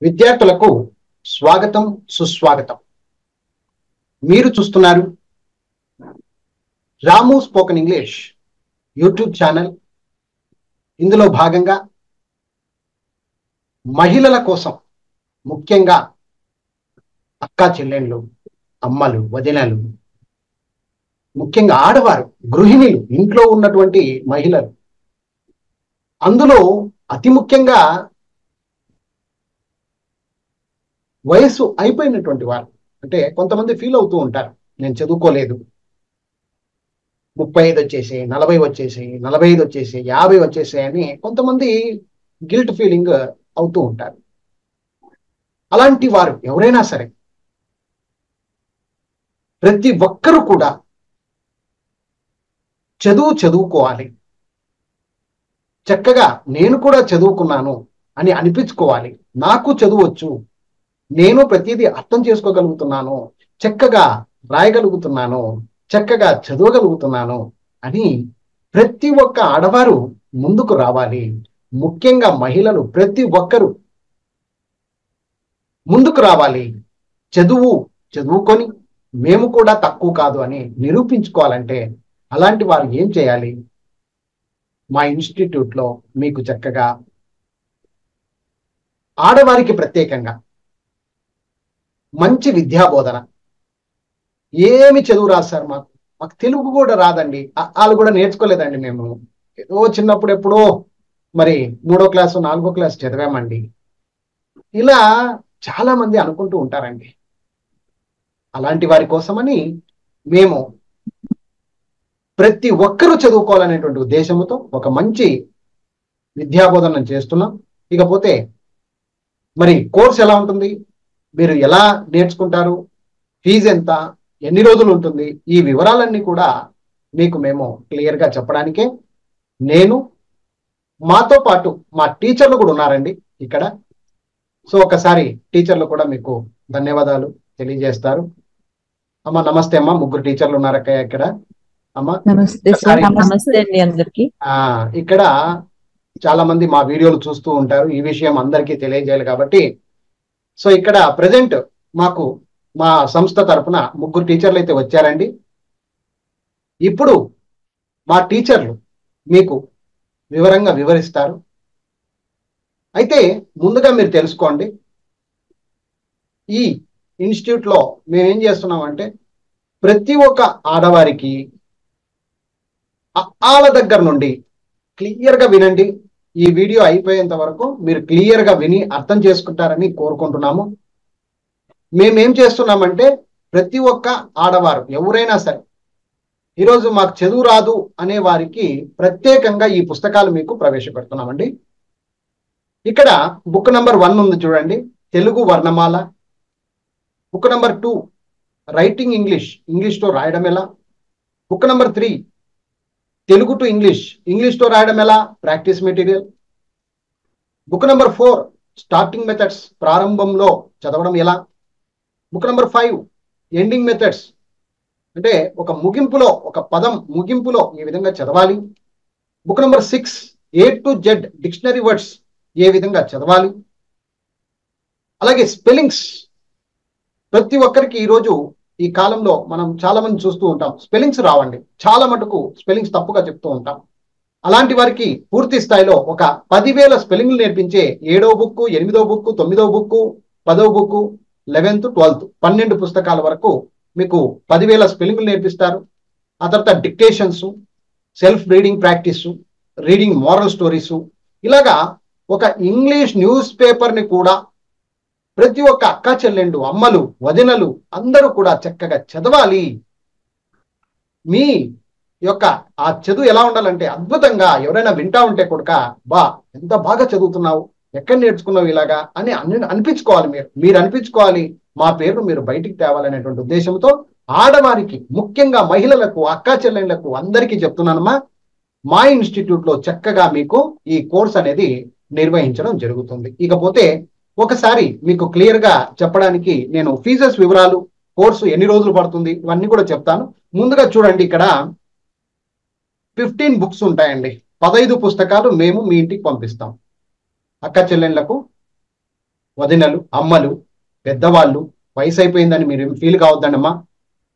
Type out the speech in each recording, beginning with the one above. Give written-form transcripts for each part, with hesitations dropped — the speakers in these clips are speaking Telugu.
విద్యార్థులకు స్వాగతం సుస్వాగతం. మీరు చూస్తున్నారు రాము స్పోకెన్ ఇంగ్లీష్ యూట్యూబ్ ఛానల్. ఇందులో భాగంగా మహిళల కోసం, ముఖ్యంగా అక్కా చెల్లెళ్ళు, అమ్మలు, వదినలు, ముఖ్యంగా ఆడవారు, గృహిణులు, ఇంట్లో ఉన్నటువంటి మహిళలు, అందులో అతి ముఖ్యంగా వయసు అయిపోయినటువంటి వారు. అంటే కొంతమంది ఫీల్ అవుతూ ఉంటారు, నేను చదువుకోలేదు, 35 వచ్చేసాయి, 40 వచ్చేసాయి, 45 వచ్చేసాయి, 50 వచ్చేసాయి అని కొంతమంది గిల్ట్ ఫీలింగ్ అవుతూ ఉంటారు. అలాంటి వారు ఎవరైనా సరే, ప్రతి ఒక్కరూ కూడా చదువుకోవాలి. చక్కగా నేను కూడా చదువుకున్నాను అని అనిపించుకోవాలి. నాకు చదువచ్చు, నేను ప్రతిదీ అర్థం చేసుకోగలుగుతున్నాను, చక్కగా రాయగలుగుతున్నాను, చక్కగా చదవగలుగుతున్నాను అని ప్రతి ఒక్క ఆడవారు ముందుకు రావాలి. ముఖ్యంగా మహిళలు ప్రతి ఒక్కరూ ముందుకు రావాలి. చదువుకొని మేము కూడా తక్కువ కాదు అని నిరూపించుకోవాలంటే అలాంటి వారు ఏం చేయాలి? మా ఇన్స్టిట్యూట్లో మీకు చక్కగా ఆడవారికి ప్రత్యేకంగా మంచి విద్యాబోధన. ఏమి చదువు రాదు సార్, మాకు తెలుగు కూడా రాదండి, వాళ్ళు కూడా నేర్చుకోలేదండి, మేము ఏదో చిన్నప్పుడు ఎప్పుడో మరి 3వ క్లాసు 4వ క్లాసు చదివామండి, ఇలా చాలా మంది అనుకుంటూ ఉంటారండి. అలాంటి వారి కోసమని మేము ప్రతి ఒక్కరూ చదువుకోవాలనేటువంటి ఉద్దేశంతో ఒక మంచి విద్యాబోధన చేస్తున్నాం. ఇకపోతే మరి కోర్స్ ఎలా ఉంటుంది, మీరు ఎలా నేర్చుకుంటారు, ఫీజు ఎంత, ఎన్ని రోజులు ఉంటుంది, ఈ వివరాలన్నీ కూడా మీకు మేము క్లియర్గా చెప్పడానికే నేను, మాతో పాటు మా టీచర్లు కూడా ఉన్నారండి ఇక్కడ. సో ఒకసారి టీచర్లు కూడా మీకు ధన్యవాదాలు తెలియజేస్తారు. అమ్మ నమస్తే అమ్మ, ముగ్గురు టీచర్లు ఉన్నారక్క ఇక్కడ. అమ్మ నమస్తే అండి అందరికి. ఇక్కడ చాలా మంది మా వీడియోలు చూస్తూ ఉంటారు, ఈ విషయం అందరికీ తెలియజేయాలి కాబట్టి. సో ఇక్కడ ప్రజెంట్ మాకు మా సంస్థ తరఫున ముగ్గురు టీచర్లు అయితే వచ్చారండి. ఇప్పుడు మా టీచర్లు మీకు వివరంగా వివరిస్తారు. అయితే ముందుగా మీరు తెలుసుకోండి, ఈ ఇన్స్టిట్యూట్లో మేమేం చేస్తున్నామంటే ప్రతి ఒక్క ఆడవారికి వాళ్ళ దగ్గర నుండి క్లియర్గా వినండి. ఈ వీడియో అయిపోయేంత వరకు మీరు క్లియర్గా విని అర్థం చేసుకుంటారని కోరుకుంటున్నాము. మేమేం చేస్తున్నామంటే ప్రతి ఒక్క ఆడవారు ఎవరైనా సరే, ఈరోజు మాకు చదువు రాదు అనే వారికి ప్రత్యేకంగా ఈ పుస్తకాలు మీకు ప్రవేశపెడుతున్నామండి. ఇక్కడ బుక్ నెంబర్ 1 ఉంది చూడండి, తెలుగు వర్ణమాల. బుక్ నెంబర్ 2 రైటింగ్ ఇంగ్లీష్తో రాయడం ఎలా. బుక్ నెంబర్ 3 తెలుగు టు ఇంగ్లీష్తో రాయడం ఎలా, practice material. Book number 4 starting methods, ప్రారంభంలో చదవడం ఎలా. బుక్ నెంబర్ 5 ఎండింగ్ మెథడ్స్, అంటే ఒక ముగింపులో, ఒక పదం ముగింపులో ఏ విధంగా చదవాలి. Book number 6 A to Z dictionary words ఏ విధంగా చదవాలి. అలాగే స్పెల్లింగ్స్, ప్రతి ఒక్కరికి ఈరోజు ఈ కాలంలో మనం చాలా మంది చూస్తూ ఉంటాం, స్పెల్లింగ్స్ రావండి, చాలా మటుకు స్పెల్లింగ్స్ తప్పుగా చెప్తూ ఉంటాం. అలాంటి వారికి పూర్తి స్థాయిలో ఒక 10,000 స్పెల్లింగ్లు నేర్పించే 7వ బుక్, 8వ బుక్, 9వ బుక్, 10వ బుక్, 11th, 12th 12 పుస్తకాల వరకు మీకు 10,000 స్పెల్లింగ్లు నేర్పిస్తారు. ఆ తర్వాత dictations, self reading practice, reading moral stories, ఇలాగా ఒక ఇంగ్లీష్ న్యూస్ పేపర్ని కూడా ప్రతి ఒక్క అక్క చెల్లెండు, అమ్మలు, వదినలు అందరూ కూడా చక్కగా చదవాలి. మీ యొక్క ఆ చదువు ఎలా ఉండాలంటే అద్భుతంగా, ఎవరైనా వింటా ఉంటే కూడా ఎంత బాగా చదువుతున్నావు, ఎక్కడ నేర్చుకున్నావు ఇలాగా అని అనిపించుకోవాలి. మీరు అనిపించుకోవాలి, మా పేరును మీరు బయటికి తేవాలనేటువంటి ఉద్దేశంతో ఆడవారికి, ముఖ్యంగా మహిళలకు, అక్కా చెల్లెళ్లకు అందరికీ చెప్తున్నానమ్మా, మా ఇన్స్టిట్యూట్లో చక్కగా మీకు ఈ కోర్స్ అనేది నిర్వహించడం జరుగుతుంది. ఇకపోతే ఒకసారి మీకు క్లియర్గా చెప్పడానికి నేను ఫీజెస్ వివరాలు, కోర్సు ఎన్ని రోజులు పడుతుంది, ఇవన్నీ కూడా చెప్తాను. ముందుగా చూడండి, ఇక్కడ 15 బుక్స్ ఉంటాయండి, 15 పుస్తకాలు మేము మీ ఇంటికి పంపిస్తాం. అక్క చెల్లెళ్లకు వదినలు, అమ్మలు, పెద్దవాళ్ళు, వయసు అయిపోయిందని మీరు ఫీల్ కావద్దండి అమ్మా.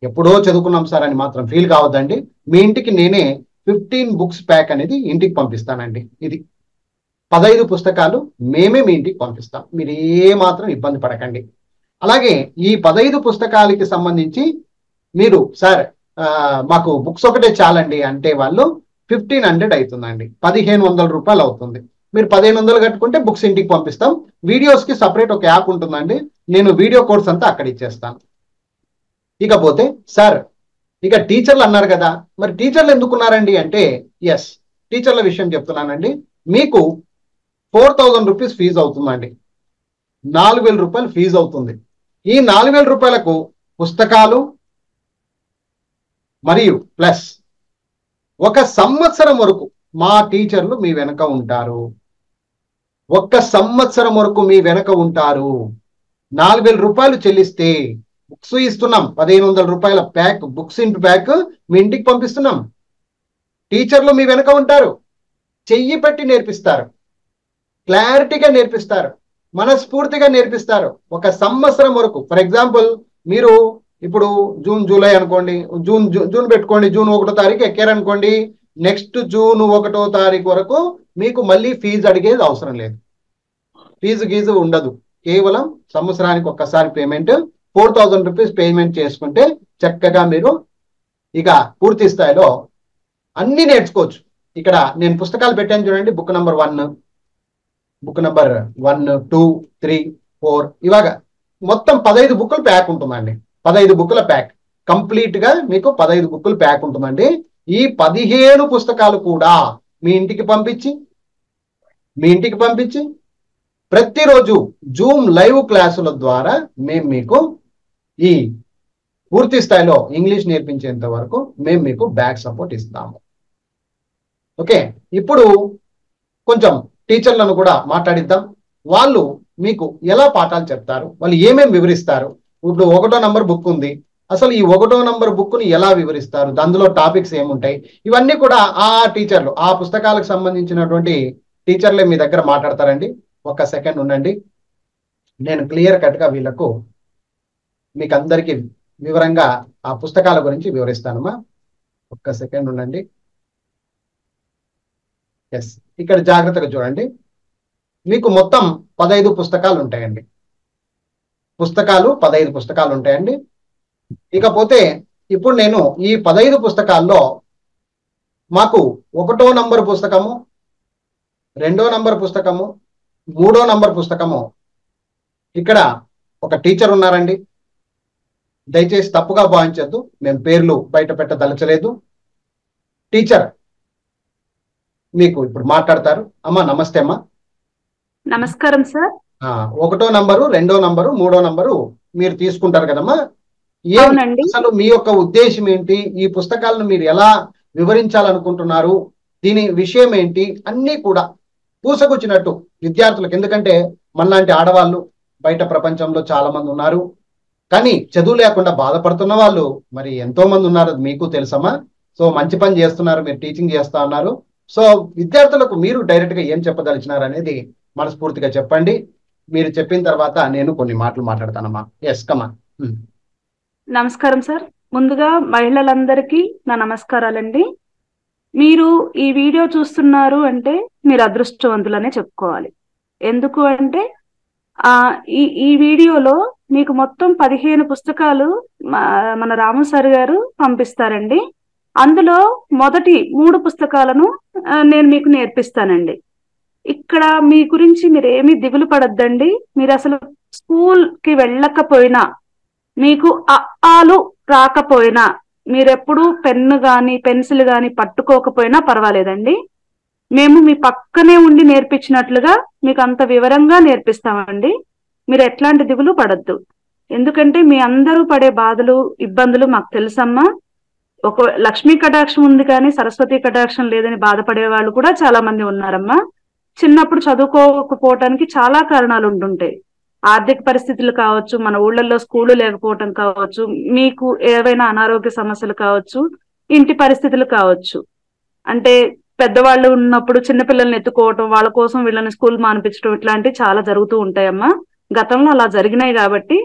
ఎప్పుడో చదువుకున్నాం సార్ అని మాత్రం ఫీల్ కావద్దండి. మీ ఇంటికి నేనే 15 బుక్స్ ప్యాక్ అనేది ఇంటికి పంపిస్తానండి. ఇది 15 పుస్తకాలు మేమే మీ ఇంటికి పంపిస్తాం. మీరు ఏ మాత్రం ఇబ్బంది పడకండి. అలాగే ఈ 15 పుస్తకాలకి సంబంధించి మీరు సార్ మాకు బుక్స్ ఒకటే చాలండి అంటే వాళ్ళు 1500 అవుతుందండి, 1500 రూపాయలు అవుతుంది. మీరు 1500 కట్టుకుంటే బుక్స్ ఇంటికి పంపిస్తాం. వీడియోస్ కి సపరేట్ ఒక యాప్ ఉంటుందండి, నేను వీడియో కోర్స్ అంతా అక్కడ ఇచ్చేస్తాను. ఇకపోతే సార్ ఇక టీచర్లు అన్నారు కదా, మరి టీచర్లు ఎందుకున్నారండి అంటే ఎస్, టీచర్ల విషయం చెప్తున్నానండి. మీకు 4000 రూపీస్ ఫీజు అవుతుందండి, 4000 రూపాయలు ఫీజు అవుతుంది. ఈ 4000 రూపాయలకు పుస్తకాలు మరియు ప్లస్ 1 సంవత్సరం వరకు మా టీచర్లు మీ వెనక ఉంటారు. 1 సంవత్సరం వరకు మీ వెనక ఉంటారు. 4000 రూపాయలు చెల్లిస్తే బుక్స్ ఇస్తున్నాం, 1500 రూపాయల ప్యాక్ బుక్స్ ఇంటి ప్యాక్ మీ ఇంటికి పంపిస్తున్నాం. టీచర్లు మీ వెనక ఉంటారు, చెయ్యి పెట్టి నేర్పిస్తారు, క్లారిటీగా నేర్పిస్తారు, మనస్ఫూర్తిగా నేర్పిస్తారు 1 సంవత్సరం వరకు. ఫర్ ఎగ్జాంపుల్ మీరు ఇప్పుడు జూన్ జూలై అనుకోండి, జూన్ పెట్టుకోండి, జూన్ 1వ తారీఖు ఎక్కారనుకోండి, నెక్స్ట్ జూన్ 1వ తారీఖు వరకు మీకు మళ్ళీ ఫీజు అడిగేది అవసరం లేదు, ఫీజు గీజు ఉండదు. కేవలం సంవత్సరానికి ఒక్కసారి పేమెంట్ 4000 రూపీస్ పేమెంట్ చేసుకుంటే చక్కగా మీరు ఇక పూర్తి స్థాయిలో అన్ని నేర్చుకోవచ్చు. ఇక్కడ నేను పుస్తకాలు పెట్టాను చూడండి, బుక్ నెంబర్ 1, బుక్ నెంబర్ 1, 2, 3, 4 ఇలాగా మొత్తం 15 బుక్కుల ప్యాక్ ఉంటుందండి. 15 బుక్కుల ప్యాక్ కంప్లీట్ గా మీకు 15 బుక్కుల ప్యాక్ ఉంటుందండి. ఈ 15 పుస్తకాలు కూడా మీ ఇంటికి పంపించి ప్రతిరోజు జూమ్ లైవ్ క్లాసుల ద్వారా మేము మీకు ఈ పూర్తి స్థాయిలో ఇంగ్లీష్ నేర్పించేంత వరకు మేము మీకు బ్యాక్ సపోర్ట్ ఇస్తాము. ఓకే, ఇప్పుడు కొంచెం టీచర్లను కూడా మాట్లాడిద్దాం. వాళ్ళు మీకు ఎలా పాఠాలు చెప్తారు, వాళ్ళు ఏమేమి వివరిస్తారు. ఇప్పుడు 1వ నంబర్ బుక్ ఉంది, అసలు ఈ 1వ నంబర్ బుక్ని ఎలా వివరిస్తారు, అందులో టాపిక్స్ ఏముంటాయి, ఇవన్నీ కూడా ఆ టీచర్లు, ఆ పుస్తకాలకు సంబంధించినటువంటి టీచర్లే మీ దగ్గర మాట్లాడతారండి. 1 సెకండ్ ఉండండి, నేను క్లియర్ కట్గా వీళ్ళకు మీకు అందరికీ వివరంగా ఆ పుస్తకాల గురించి వివరిస్తానమ్మా. 1 సెకండ్ ఉండండి. ఎస్, ఇక్కడ జాగ్రత్తగా చూడండి, మీకు మొత్తం 15 పుస్తకాలు ఉంటాయండి. 15 పుస్తకాలు ఉంటాయండి. ఇకపోతే ఇప్పుడు నేను ఈ 15 పుస్తకాల్లో మాకు 1వ నంబర్ పుస్తకము, 2వ నంబర్ పుస్తకము, 3వ నంబర్ పుస్తకము, ఇక్కడ ఒక టీచర్ ఉన్నారండి, దయచేసి తప్పుగా భావించద్దు, మేము పేర్లు బయట పెట్టదలచలేదు. టీచర్ మీకు ఇప్పుడు మాట్లాడతారు. అమ్మా నమస్తే అమ్మా. నమస్కారం సార్. 1వ నంబరు, 2వ నంబరు, 3వ నంబరు మీరు తీసుకుంటారు కదమ్మా. అసలు మీ యొక్క ఉద్దేశం ఏంటి, ఈ పుస్తకాలను మీరు ఎలా వివరించాలనుకుంటున్నారు, దీని విషయం ఏంటి, అన్నీ కూడా పూసగుచ్చినట్టు విద్యార్థులకు. ఎందుకంటే మనలాంటి ఆడవాళ్ళు బయట ప్రపంచంలో చాలా మంది ఉన్నారు, కానీ చదువు లేకుండా బాధపడుతున్న వాళ్ళు మరి ఎంతో మంది ఉన్నారు, మీకు తెలుసమ్మా. సో మంచి పని చేస్తున్నారు, మీరు టీచింగ్ చేస్తా ఉన్నారు. సో విద్యార్థులకు మీరు డైరెక్ట్ గా ఏం చెప్పదలిచినారు అనేది మనస్ఫూర్తిగా చెప్పండి. మీరు చెప్పిన తర్వాత నేను కొన్ని మాటలు మాట్లాడతానమ్మా. ఎస్ కమ్మా. నమస్కారం సార్. ముందుగా మహిళలందరికీ నా నమస్కారాలండి. మీరు ఈ వీడియో చూస్తున్నారు అంటే మీరు అదృష్టవంతులనే చెప్పుకోవాలి. ఎందుకు అంటే ఈ వీడియోలో మీకు మొత్తం 15 పుస్తకాలు మన రాము సార్ గారు పంపిస్తారండి. అందులో మొదటి 3 పుస్తకాలను నేను మీకు నేర్పిస్తానండి. ఇక్కడ మీ గురించి మీరు ఏమీ దిగులు పడద్దండి. మీరు అసలు స్కూల్కి వెళ్ళకపోయినా, మీకు ఆలు రాకపోయినా, మీరెప్పుడు పెన్ను కానీ పెన్సిల్ కానీ పట్టుకోకపోయినా పర్వాలేదండి. మేము మీ పక్కనే ఉండి నేర్పించినట్లుగా మీకు అంత వివరంగా నేర్పిస్తామండి. మీరు ఎట్లాంటి దిగులు పడద్దు. ఎందుకంటే మీ అందరూ పడే బాధలు, ఇబ్బందులు మాకు తెలుసమ్మా. ఒక లక్ష్మీ కటాక్షం ఉంది కానీ సరస్వతి కటాక్షం లేదని బాధపడే వాళ్ళు కూడా చాలా మంది ఉన్నారమ్మా. చిన్నప్పుడు చదువుకోకపోవటానికి చాలా కారణాలు ఉంటుంటాయి. ఆర్థిక పరిస్థితులు కావచ్చు, మన ఊళ్ళల్లో స్కూళ్ళు లేకపోవటం కావచ్చు, మీకు ఏవైనా అనారోగ్య సమస్యలు కావచ్చు, ఇంటి పరిస్థితులు కావచ్చు. అంటే పెద్దవాళ్ళు ఉన్నప్పుడు చిన్నపిల్లల్ని ఎత్తుకోవటం, వాళ్ళ కోసం వీళ్ళని స్కూల్ మానిపించడం, ఇట్లాంటివి చాలా జరుగుతూ ఉంటాయమ్మా. గతంలో అలా జరిగినాయి కాబట్టి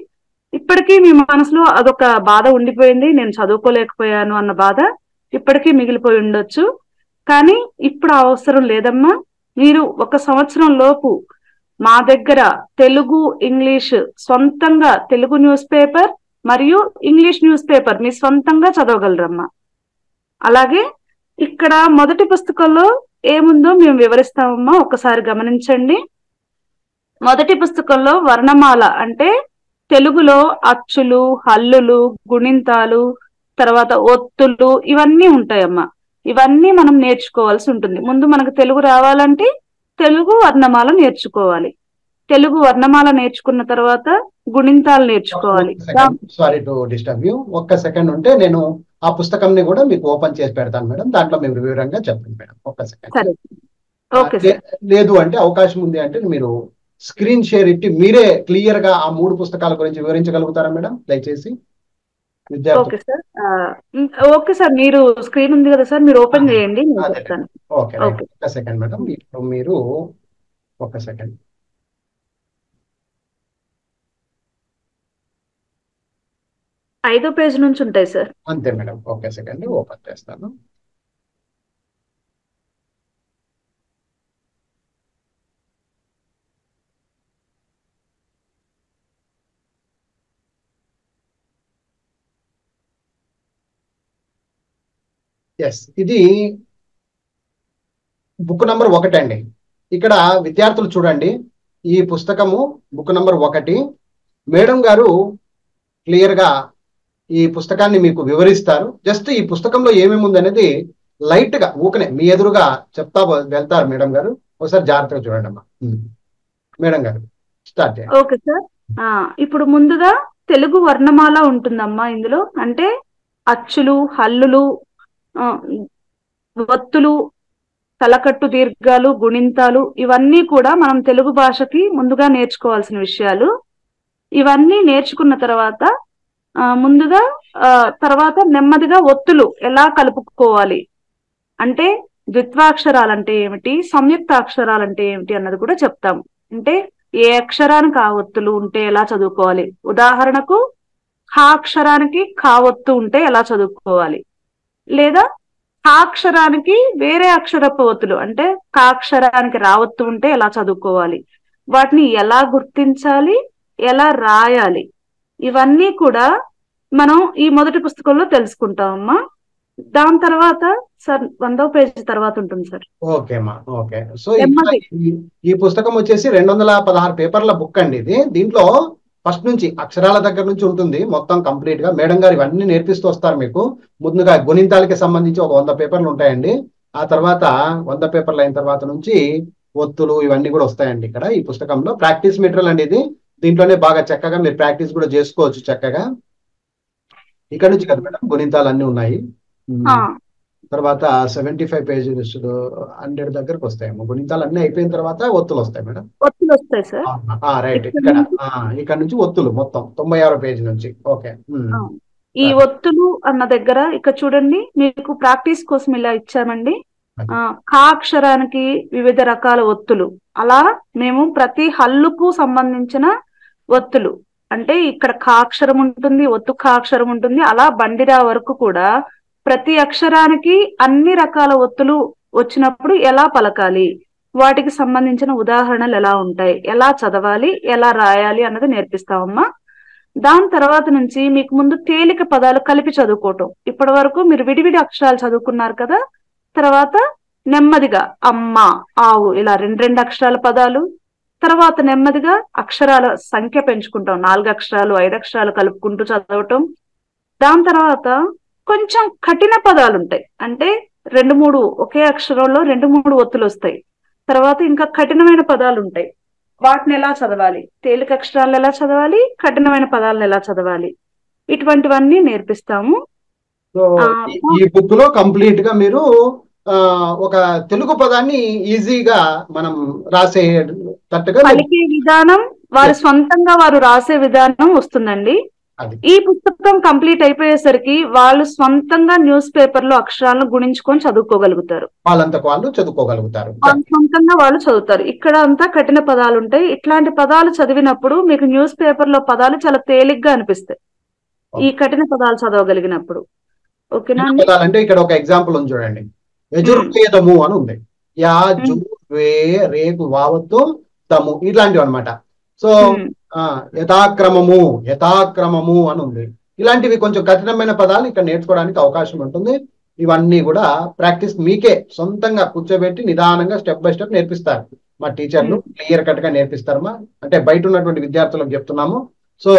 ఇప్పటికీ మీ మనసులో అదొక బాధ ఉండిపోయింది, నేను చదువుకోలేకపోయాను అన్న బాధ ఇప్పటికీ మిగిలిపోయి ఉండొచ్చు. కానీ ఇప్పుడు ఆ అవసరం లేదమ్మా. మీరు 1 సంవత్సరం లోపు మా దగ్గర తెలుగు ఇంగ్లీష్ సొంతంగా తెలుగు న్యూస్ పేపర్ మరియు ఇంగ్లీష్ న్యూస్ పేపర్ మీ సొంతంగా చదవగలరమ్మా. అలాగే ఇక్కడ మొదటి పుస్తకంలో ఏముందో మేము వివరిస్తామమ్మా, ఒకసారి గమనించండి. మొదటి పుస్తకంలో వర్ణమాల అంటే తెలుగులో అచ్చులు, హల్లులు, గుణింతాలు, తర్వాత ఒత్తులు ఇవన్నీ ఉంటాయమ్మా. ఇవన్నీ మనం నేర్చుకోవాల్సి ఉంటుంది. ముందు మనకు తెలుగు రావాలంటే తెలుగు వర్ణమాల నేర్చుకోవాలి. తెలుగు వర్ణమాల నేర్చుకున్న తర్వాత గుణింతాలు నేర్చుకోవాలి. Sorry to disturb you, 1 second ఉంటే నేను ఆ పుస్తకంని కూడా మీకు ఓపెన్ చేసి పెడతాను మేడం, దాంట్లో మీరు వివరంగా చెప్పండి మేడం. 1 సెకండ్. సరే, ఓకే సార్. లేదు అంటే అవకాశం ఉంది అంటే మీరు స్క్రీన్ షేర్ ఇట్టి మీరే క్లియర్ గా ఆ 3 పుస్తకాల గురించి వివరించగలుగుతారా మేడం దయచేసి? ఓకే సార్, ఓకే సార్, మీరు స్క్రీన్ ఉంది కదా సార్, మీరు ఓపెన్ చేయండి, నేను చెప్తాను. Okay, 1 second madam. ఇప్పుడు మీరు 1 సెకండ్. ఐదో పేజ్ నుంచి ఉంటాయి సార్. అంతే మేడం. 1 సెకండ్ ఓపెన్ చేస్తాను. ఎస్, ఇది బుక్ నంబర్ 1 అండి. ఇక్కడ విద్యార్థులు చూడండి, ఈ పుస్తకము బుక్ నంబర్ 1. మేడం గారు క్లియర్ గా ఈ పుస్తకాన్ని మీకు వివరిస్తారు. జస్ట్ ఈ పుస్తకంలో ఏమేమి ఉంది అనేది లైట్ గా ఊకనే మీ ఎదురుగా చెప్తా వెళ్తారు మేడం గారు. ఒకసారి జాగ్రత్తగా చూడండి అమ్మా. మేడం గారు స్టార్ట్ చేయండి. ఓకే సార్, ఇప్పుడు ముందుగా తెలుగు వర్ణమాల ఉంటుందమ్మా. ఇందులో అంటే అచ్చులు, హల్లులు, ఒత్తులు, తలకట్టు దీర్ఘాలు, గుణింతాలు ఇవన్నీ కూడా మనం తెలుగు భాషకి ముందుగా నేర్చుకోవాల్సిన విషయాలు. ఇవన్నీ నేర్చుకున్న తర్వాత ముందుగా తర్వాత నెమ్మదిగా ఒత్తులు ఎలా కలుపుకోవాలి అంటే ద్విత్వాక్షరాలు అంటే ఏమిటి, సంయుక్త అక్షరాలు అంటే ఏమిటి అన్నది కూడా చెప్తాము. అంటే ఏ అక్షరానికి ఆ ఒత్తులు ఉంటే ఎలా చదువుకోవాలి, ఉదాహరణకు హా అక్షరానికి ఖా ఒత్తు ఉంటే ఎలా చదువుకోవాలి, లేదా హా అక్షరానికి వేరే అక్షరపు ఒత్తులు అంటే కా అక్షరానికి రావత్తు ఉంటే ఎలా చదువుకోవాలి, వాటిని ఎలా గుర్తించాలి, ఎలా రాయాలి, ఇవన్నీ కూడా మనం ఈ మొదటి పుస్తకంలో తెలుసుకుంటామమ్మా. దాని తర్వాత సార్ 100వ పేజీ తర్వాత ఉంటుంది సార్. ఓకే అమ్మా, ఓకే. సో ఈ పుస్తకం వచ్చేసి 216 పేపర్ల బుక్ అండి ఇది. దీంట్లో ఫస్ట్ నుంచి అక్షరాల దగ్గర నుంచి ఉంటుంది మొత్తం కంప్లీట్ గా. మేడం గారు ఇవన్నీ నేర్పిస్తూ వస్తారు మీకు. ముందుగా గుణింతాలకి సంబంధించి ఒక 100 పేపర్లు ఉంటాయండి. ఆ తర్వాత 100 పేపర్లు అయిన తర్వాత నుంచి ఒత్తులు ఇవన్నీ కూడా వస్తాయండి. ఇక్కడ ఈ పుస్తకంలో ప్రాక్టీస్ మెటీరియల్ అండి ఇది. దీంట్లోనే బాగా చక్కగా మీరు ప్రాక్టీస్ కూడా చేసుకోవచ్చు చక్కగా. ఇక్కడ నుంచి కదా మేడం గుణింతాలు అన్ని ఉన్నాయి. తర్వాత 75 పేజెస్ 100 దగ్గరకు వస్తాయేమో. గుణింతాలు అన్ని అయిపోయిన తర్వాత ఒత్తులు వస్తాయి మేడం. ఒత్తులు వస్తాయి సార్. రైట్, ఇక్కడ నుంచి ఒత్తులు మొత్తం 96 పేజీ నుంచి. ఓకే. ఈ ఒత్తులు అన్న దగ్గర ఇక్కడ చూడండి, మీకు ప్రాక్టీస్ కోసం ఇలా ఇచ్చామండి. కా అక్షరానికి వివిధ రకాల ఒత్తులు, అలా మేము ప్రతి హల్లుకు సంబంధించిన ఒత్తులు అంటే ఇక్కడ ఖా అక్షరం ఉంటుంది, ఒత్తు ఖా అక్షరం ఉంటుంది, అలా బండిరా వరకు కూడా ప్రతి అక్షరానికి అన్ని రకాల ఒత్తులు వచ్చినప్పుడు ఎలా పలకాలి, వాటికి సంబంధించిన ఉదాహరణలు ఎలా ఉంటాయి, ఎలా చదవాలి, ఎలా రాయాలి అన్నది నేర్పిస్తామమ్మా. దాని తర్వాత నుంచి మీకు ముందు తేలిక పదాలు కలిపి చదువుకోవటం. ఇప్పటి వరకు మీరు విడివిడి అక్షరాలు చదువుకున్నారు కదా, తర్వాత నెమ్మదిగా అమ్మ, ఆవు ఇలా 2 అక్షరాల పదాలు, తర్వాత నెమ్మదిగా అక్షరాల సంఖ్య పెంచుకుంటాం, 4 అక్షరాలు 5 అక్షరాలు కలుపుకుంటూ చదవటం. దాని తర్వాత కొంచెం కఠిన పదాలు ఉంటాయి, అంటే 2-3 ఒకే అక్షరంలో 2-3 ఒత్తులు వస్తాయి. తర్వాత ఇంకా కఠినమైన పదాలు ఉంటాయి, వాటిని ఎలా చదవాలి, తేలిక అక్షరాలను ఎలా చదవాలి, కఠినమైన పదాలను ఎలా చదవాలి, ఇటువంటివన్నీ నేర్పిస్తాము. ఈ బుక్ లో కంప్లీట్ గా మీరు ఒక తెలుగు పదాన్ని ఈజీగా మనం రాసేటట్టుగా పలికే విధానం, వారి సొంతంగా వారు రాసే విధానం వస్తుందండి. అది ఈ పుస్తకం కంప్లీట్ అయిపోయేసరికి వాళ్ళు స్వంతంగా న్యూస్ పేపర్ లో అక్షరాలను గుణించుకొని చదువుకోగలుగుతారు. వాళ్ళంతకు వాళ్ళు చదువుకోగలుగుతారు. వాళ్ళు సొంతంగా వాళ్ళు చదువుతారు. ఇక్కడ అంతా కఠిన పదాలు ఉంటాయి. ఇట్లాంటి పదాలు చదివినప్పుడు మీకు న్యూస్ పేపర్ లో పదాలు చాలా తేలిగ్గా అనిపిస్తాయి ఈ కఠిన పదాలు చదవగలిగినప్పుడు. ఓకేనా అండి? పదాలంటే ఇక్కడ ఒక ఎగ్జాంపుల్ ఉంది చూడండి. యజుర్వేదము అని ఉంది. యా జు వే రేపు వావత్తు తము ఇట్లాంటివి అనమాట. సో యథాక్రమము అని ఉంది. ఇలాంటివి కొంచెం కఠినమైన పదాలు ఇక్కడ నేర్చుకోవడానికి అవకాశం ఉంటుంది. ఇవన్నీ కూడా ప్రాక్టీస్ మీకే సొంతంగా కూర్చోబెట్టి నిదానంగా స్టెప్ బై స్టెప్ నేర్పిస్తారు మా టీచర్లు. క్లియర్ కట్ గా నేర్పిస్తారమ్మా. అంటే బయట ఉన్నటువంటి విద్యార్థులకు చెప్తున్నాము. సో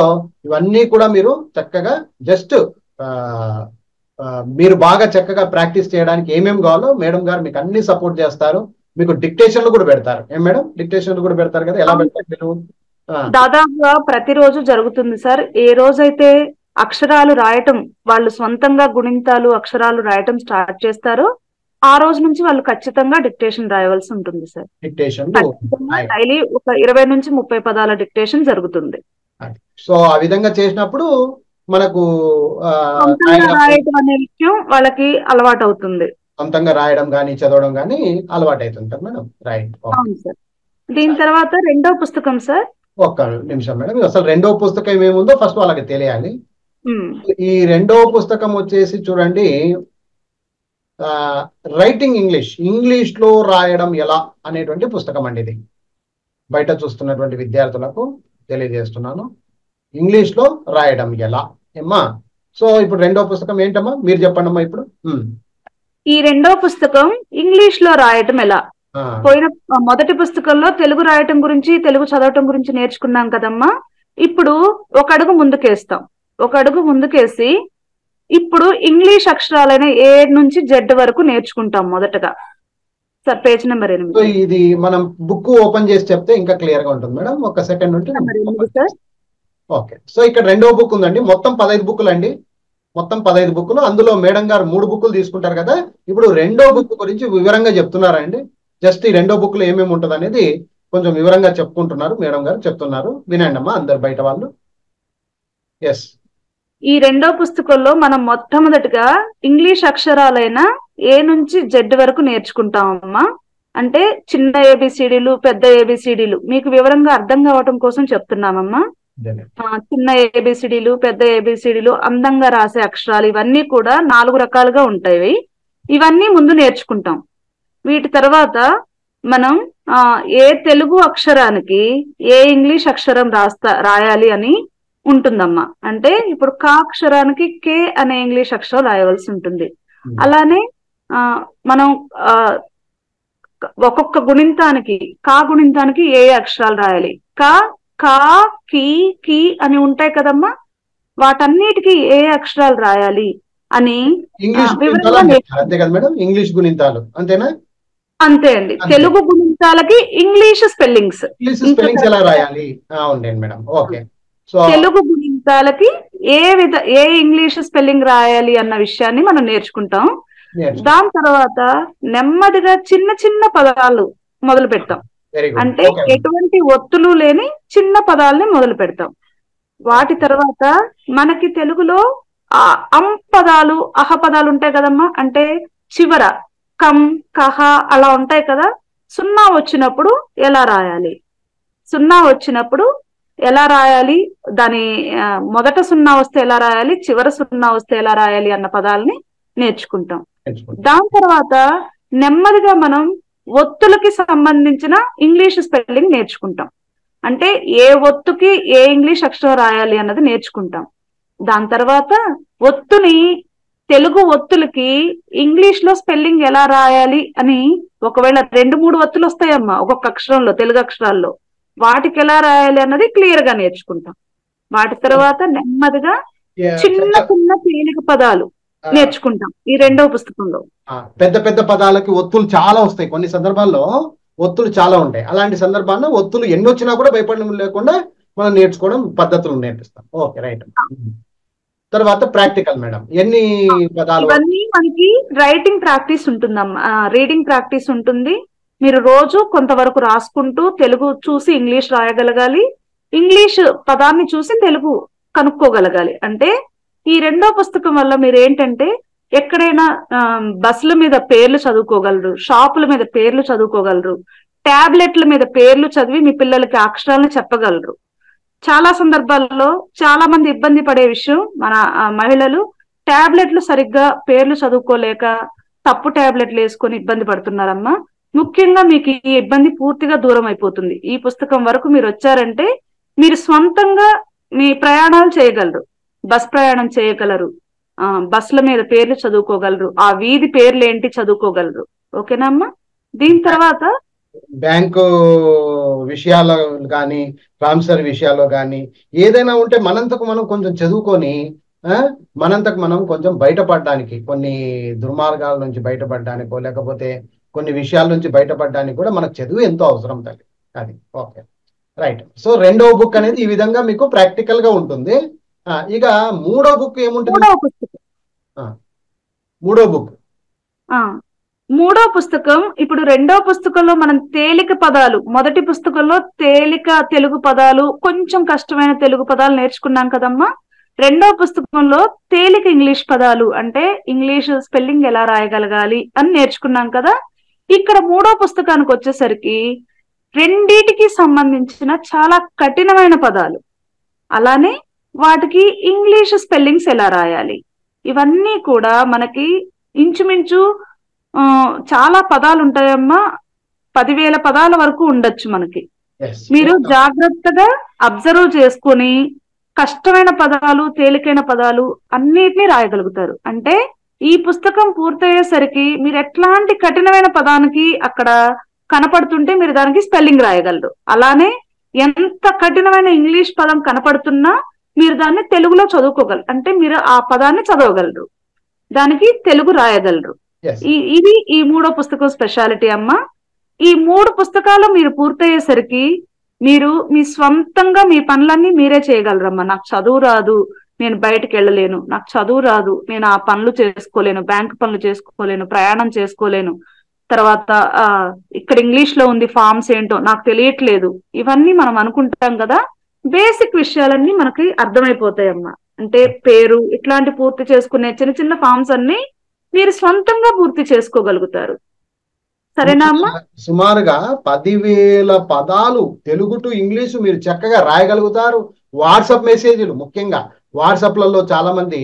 ఇవన్నీ కూడా మీరు చక్కగా జస్ట్ మీరు బాగా చక్కగా ప్రాక్టీస్ చేయడానికి ఏమేమి కావాలో మేడం గారు మీకు అన్ని సపోర్ట్ చేస్తారు. మీకు డిక్టేషన్లు కూడా పెడతారు. ఏం మేడం? డిక్టేషన్లు కూడా పెడతారు కదా, ఎలా పెడతారు మీరు? దాదాపుగా ప్రతిరోజు జరుగుతుంది సార్. ఏ రోజైతే అక్షరాలు రాయటం వాళ్ళు సొంతంగా గుణింతాలు అక్షరాలు రాయటం స్టార్ట్ చేస్తారో ఆ రోజు నుంచి వాళ్ళు ఖచ్చితంగా డిక్టేషన్ రాయవలసి ఉంటుంది సార్. డిక్టేషన్ డైలీ ఒక 20 నుంచి 30 పదాల డిక్టేషన్ జరుగుతుంది. సో ఆ విధంగా చేసినప్పుడు మనకు రాయటం అనే విషయం వాళ్ళకి అలవాటు అవుతుంది. సొంతంగా రాయడం కానీ చదవడం కానీ అలవాటు అవుతుంటారు మేడం. రైట్. అవును సార్. దీని తర్వాత రెండో పుస్తకం సార్. ఒక్క నిమిషం మేడం. అసలు రెండో పుస్తకం ఏముందో ఫస్ట్ వాళ్ళకి తెలియాలి. ఈ రెండో పుస్తకం వచ్చేసి చూడండి, రైటింగ్ ఇంగ్లీష్ లో రాయడం ఎలా అనేటువంటి పుస్తకం అండి. ఇది బయట చూస్తున్నటువంటి విద్యార్థులకు తెలియజేస్తున్నాను. ఇంగ్లీష్ లో రాయడం ఎలా ఏమ్మా. సో ఇప్పుడు రెండో పుస్తకం ఏంటమ్మా, మీరు చెప్పండి అమ్మా ఇప్పుడు. ఈ రెండో పుస్తకం ఇంగ్లీష్ లో రాయటం ఎలా. పోయిన మొదటి పుస్తకంలో తెలుగు రాయటం గురించి తెలుగు చదవటం గురించి నేర్చుకున్నాం కదమ్మా. ఇప్పుడు ఒక అడుగు ముందుకేస్తాం. ఒక అడుగు ముందుకేసి ఇప్పుడు ఇంగ్లీష్ అక్షరాలైన ఏ నుంచి జెడ్ వరకు నేర్చుకుంటాం మొదటగా. Sir page number 8. ఇది మనం బుక్ ఓపెన్ చేసి చెప్తే ఇంకా క్లియర్ గా ఉంటుంది మేడం. ఒక సెకండ్ ఉంటుంది సార్. ఓకే. సో ఇక్కడ రెండో బుక్ ఉందండి. మొత్తం 15 బుక్లు అండి. మొత్తం 15 బుక్లు. అందులో మేడం గారు 3 బుక్లు తీసుకుంటారు కదా. ఇప్పుడు రెండో బుక్ గురించి వివరంగా చెప్తున్నారండి. జస్ట్ ఈ రెండో బుక్లో ఏమేమి ఉంటుంది అనేది కొంచెం వివరంగా చెప్పుకుంటున్నారు మేడం గారు, చెప్తున్నారు. వినండి అమ్మా అందరు బయట వాళ్ళు. ఎస్. ఈ రెండో పుస్తకంలో మనం మొట్టమొదటిగా ఇంగ్లీష్ అక్షరాలైన ఏ నుంచి జెడ్ వరకు నేర్చుకుంటామమ్మా. అంటే చిన్న ఏబిసిడీలు పెద్ద ఏబిసిడీలు మీకు వివరంగా అర్థం కావటం కోసం చెప్తున్నామమ్మా. చిన్న ఏబిసిడీలు పెద్ద ఏబిసిడీలు అందంగా రాసే అక్షరాలు ఇవన్నీ కూడా 4 రకాలుగా ఉంటాయి. ఇవన్నీ ముందు నేర్చుకుంటాం. వీటి తర్వాత మనం ఏ తెలుగు అక్షరానికి ఏ ఇంగ్లీష్ అక్షరం రాయాలి అని ఉంటుందమ్మా. అంటే ఇప్పుడు కా అక్షరానికి కే అనే ఇంగ్లీష్ అక్షరం రాయవలసి ఉంటుంది. అలానే మనం ఒక్కొక్క గుణింతానికి కా గుణింతానికి ఏ అక్షరాలు రాయాలి. కా కా కీ కీ అని ఉంటాయి కదమ్మా. వాటన్నిటికీ ఏ అక్షరాలు రాయాలి అని అంతే కదా మేడం. ఇంగ్లీష్ గుణింతాలు అంతేనా? అంతే అండి. తెలుగు గుణింతాలకి ఇంగ్లీష్ స్పెల్లింగ్స్ ఎలా రాయాలి మేడం. ఓకే. తెలుగు గుణింతాలకి ఏ ఇంగ్లీష్ స్పెల్లింగ్ రాయాలి అన్న విషయాన్ని మనం నేర్చుకుంటాం. దాని తర్వాత నెమ్మదిగా చిన్న చిన్న పదాలు మొదలు పెడతాం. అంటే ఎటువంటి ఒత్తులు లేని చిన్న పదాలని మొదలు పెడతాం. వాటి తర్వాత మనకి తెలుగులో అం పదాలు అహ పదాలు ఉంటాయి కదమ్మా. అంటే చివర కం కహ అలా ఉంటాయి కదా. 0 వచ్చినప్పుడు ఎలా రాయాలి, 0 వచ్చినప్పుడు ఎలా రాయాలి, దాని మొదట 0 వస్తే ఎలా రాయాలి, చివర 0 వస్తే ఎలా రాయాలి అన్న పదాలని నేర్చుకుంటాం. దాని తర్వాత నెమ్మదిగా మనం ఒత్తులకి సంబంధించిన ఇంగ్లీష్ స్పెల్లింగ్ నేర్చుకుంటాం. అంటే ఏ ఒత్తుకి ఏ ఇంగ్లీష్ అక్షరం రాయాలి అన్నది నేర్చుకుంటాం. దాని తర్వాత ఒత్తుని తెలుగు ఒత్తులకి ఇంగ్లీష్ లో స్పెల్లింగ్ ఎలా రాయాలి అని ఒకవేళ 2-3 ఒత్తులు వస్తాయమ్మా ఒక్కొక్క అక్షరంలో తెలుగు అక్షరాల్లో, వాటికి ఎలా రాయాలి అన్నది క్లియర్ గా నేర్చుకుంటాం. వాటి తర్వాత నెమ్మదిగా చిన్న చిన్న తేలిక పదాలు నేర్చుకుంటాం ఈ రెండవ పుస్తకంలో. పెద్ద పెద్ద పదాలకి ఒత్తులు చాలా వస్తాయి. కొన్ని సందర్భాల్లో ఒత్తులు చాలా ఉంటాయి. అలాంటి సందర్భాల్లో ఒత్తులు ఎన్ని వచ్చినా కూడా భయపడడం లేకుండా మనం నేర్చుకోవడం పద్ధతులు నేర్పిస్తాం. Okay right. తర్వాత ప్రాక్టికల్ మేడం. ఎన్ని పదాలు? ఇవన్నీ మనకి రైటింగ్ ప్రాక్టీస్ ఉంటుందమ్మా, రీడింగ్ ప్రాక్టీస్ ఉంటుంది. మీరు రోజు కొంతవరకు రాసుకుంటూ తెలుగు చూసి ఇంగ్లీష్ రాయగలగాలి, ఇంగ్లీష్ పదాన్ని చూసి తెలుగు కనుక్కోగలగాలి. అంటే ఈ రెండో పుస్తకం వల్ల మీరు ఏంటంటే ఎక్కడైనా బస్సుల మీద పేర్లు చదువుకోగలరు, షాపుల మీద పేర్లు చదువుకోగలరు, ట్యాబ్లెట్ల మీద పేర్లు చదివి మీ పిల్లలకి అక్షరాలను చెప్పగలరు. చాలా సందర్భాల్లో చాలా మంది ఇబ్బంది పడే విషయం, మన మహిళలు ట్యాబ్లెట్లు సరిగ్గా పేర్లు చదువుకోలేక తప్పు ట్యాబ్లెట్లు వేసుకొని ఇబ్బంది పడుతున్నారమ్మా. ముఖ్యంగా మీకు ఈ ఇబ్బంది పూర్తిగా దూరం అయిపోతుంది. ఈ పుస్తకం వరకు మీరు వచ్చారంటే మీరు స్వంతంగా మీ ప్రయాణాలు చేయగలరు, బస్ ప్రయాణం చేయగలరు, బస్సుల మీద పేర్లు చదువుకోగలరు, ఆ వీధి పేర్లు ఏంటి చదువుకోగలరు. ఓకేనా అమ్మా? దీని తర్వాత బ్యాంకు విషయాల్లో కానీ ట్రాన్స్ఫర్ విషయాల్లో కానీ ఏదైనా ఉంటే మనంతకు మనం కొంచెం చదువుకొని మనంతకు మనం కొంచెం బయటపడడానికి, కొన్ని దుర్మార్గాల నుంచి బయటపడడానికో లేకపోతే కొన్ని విషయాల నుంచి బయటపడడానికి కూడా మనకు చదువు ఎంతో అవసరం తల్లి. అది ఓకే, రైట్. సో రెండవ బుక్ అనేది ఈ విధంగా మీకు ప్రాక్టికల్ గా ఉంటుంది. ఇక మూడో బుక్ ఏముంటుంది? మూడో పుస్తకం ఇప్పుడు రెండో పుస్తకంలో మనం తేలిక పదాలు, మొదటి పుస్తకంలో తేలిక తెలుగు పదాలు, కొంచెం కష్టమైన తెలుగు పదాలు నేర్చుకున్నాం కదమ్మా. రెండో పుస్తకంలో తేలిక ఇంగ్లీష్ పదాలు, అంటే ఇంగ్లీష్ స్పెల్లింగ్ ఎలా రాయగలగాలి అని నేర్చుకున్నాం కదా. ఇక్కడ మూడో పుస్తకానికి వచ్చేసరికి రెండిటికి సంబంధించిన చాలా కఠినమైన పదాలు, అలానే వాటికి ఇంగ్లీష్ స్పెల్లింగ్స్ ఎలా రాయాలి, ఇవన్నీ కూడా మనకి ఇంచుమించు చాలా పదాలు ఉంటాయమ్మా. 10,000 పదాల వరకు ఉండొచ్చు మనకి. మీరు జాగ్రత్తగా అబ్జర్వ్ చేసుకుని కష్టమైన పదాలు, తేలికైన పదాలు అన్నిటినీ రాయగలుగుతారు. అంటే ఈ పుస్తకం పూర్తయ్యేసరికి మీరు ఎట్లాంటి కఠినమైన పదానికి అక్కడ కనపడుతుంటే మీరు దానికి స్పెల్లింగ్ రాయగలరు. అలానే ఎంత కఠినమైన ఇంగ్లీష్ పదం కనపడుతున్నా మీరు దాన్ని తెలుగులో చదువుకోగలరు, అంటే మీరు ఆ పదాన్ని చదవగలరు, దానికి తెలుగు రాయగలరు. ఇది ఈ మూడో పుస్తకం స్పెషాలిటీ అమ్మా. ఈ 3 పుస్తకాలు మీరు పూర్తయ్యేసరికి మీరు మీ స్వంతంగా మీ పనులన్నీ మీరే చేయగలరమ్మా. నాకు చదువు రాదు, నేను బయటకు వెళ్ళలేను, నాకు చదువు రాదు, నేను ఆ పనులు చేసుకోలేను, బ్యాంకు పనులు చేసుకోలేను, ప్రయాణం చేసుకోలేను, తర్వాత ఇక్కడ ఇంగ్లీష్ లో ఉంది ఫామ్స్ ఏంటో నాకు తెలియట్లేదు, ఇవన్నీ మనం అనుకుంటాం కదా. బేసిక్ విషయాలన్నీ మనకి అర్థమైపోతాయమ్మా. అంటే పేరు ఇట్లాంటి పూర్తి చేసుకునే చిన్న చిన్న ఫామ్స్ అన్ని మీరు స్వంతంగా పూర్తి చేసుకోగలుగుతారు. సరేనా అమ్మా? సుమారుగా 10,000 పదాలు తెలుగు టు ఇంగ్లీషు మీరు చక్కగా రాయగలుగుతారు. వాట్సాప్ మెసేజ్లు, ముఖ్యంగా వాట్సాప్లలో చాలా మంది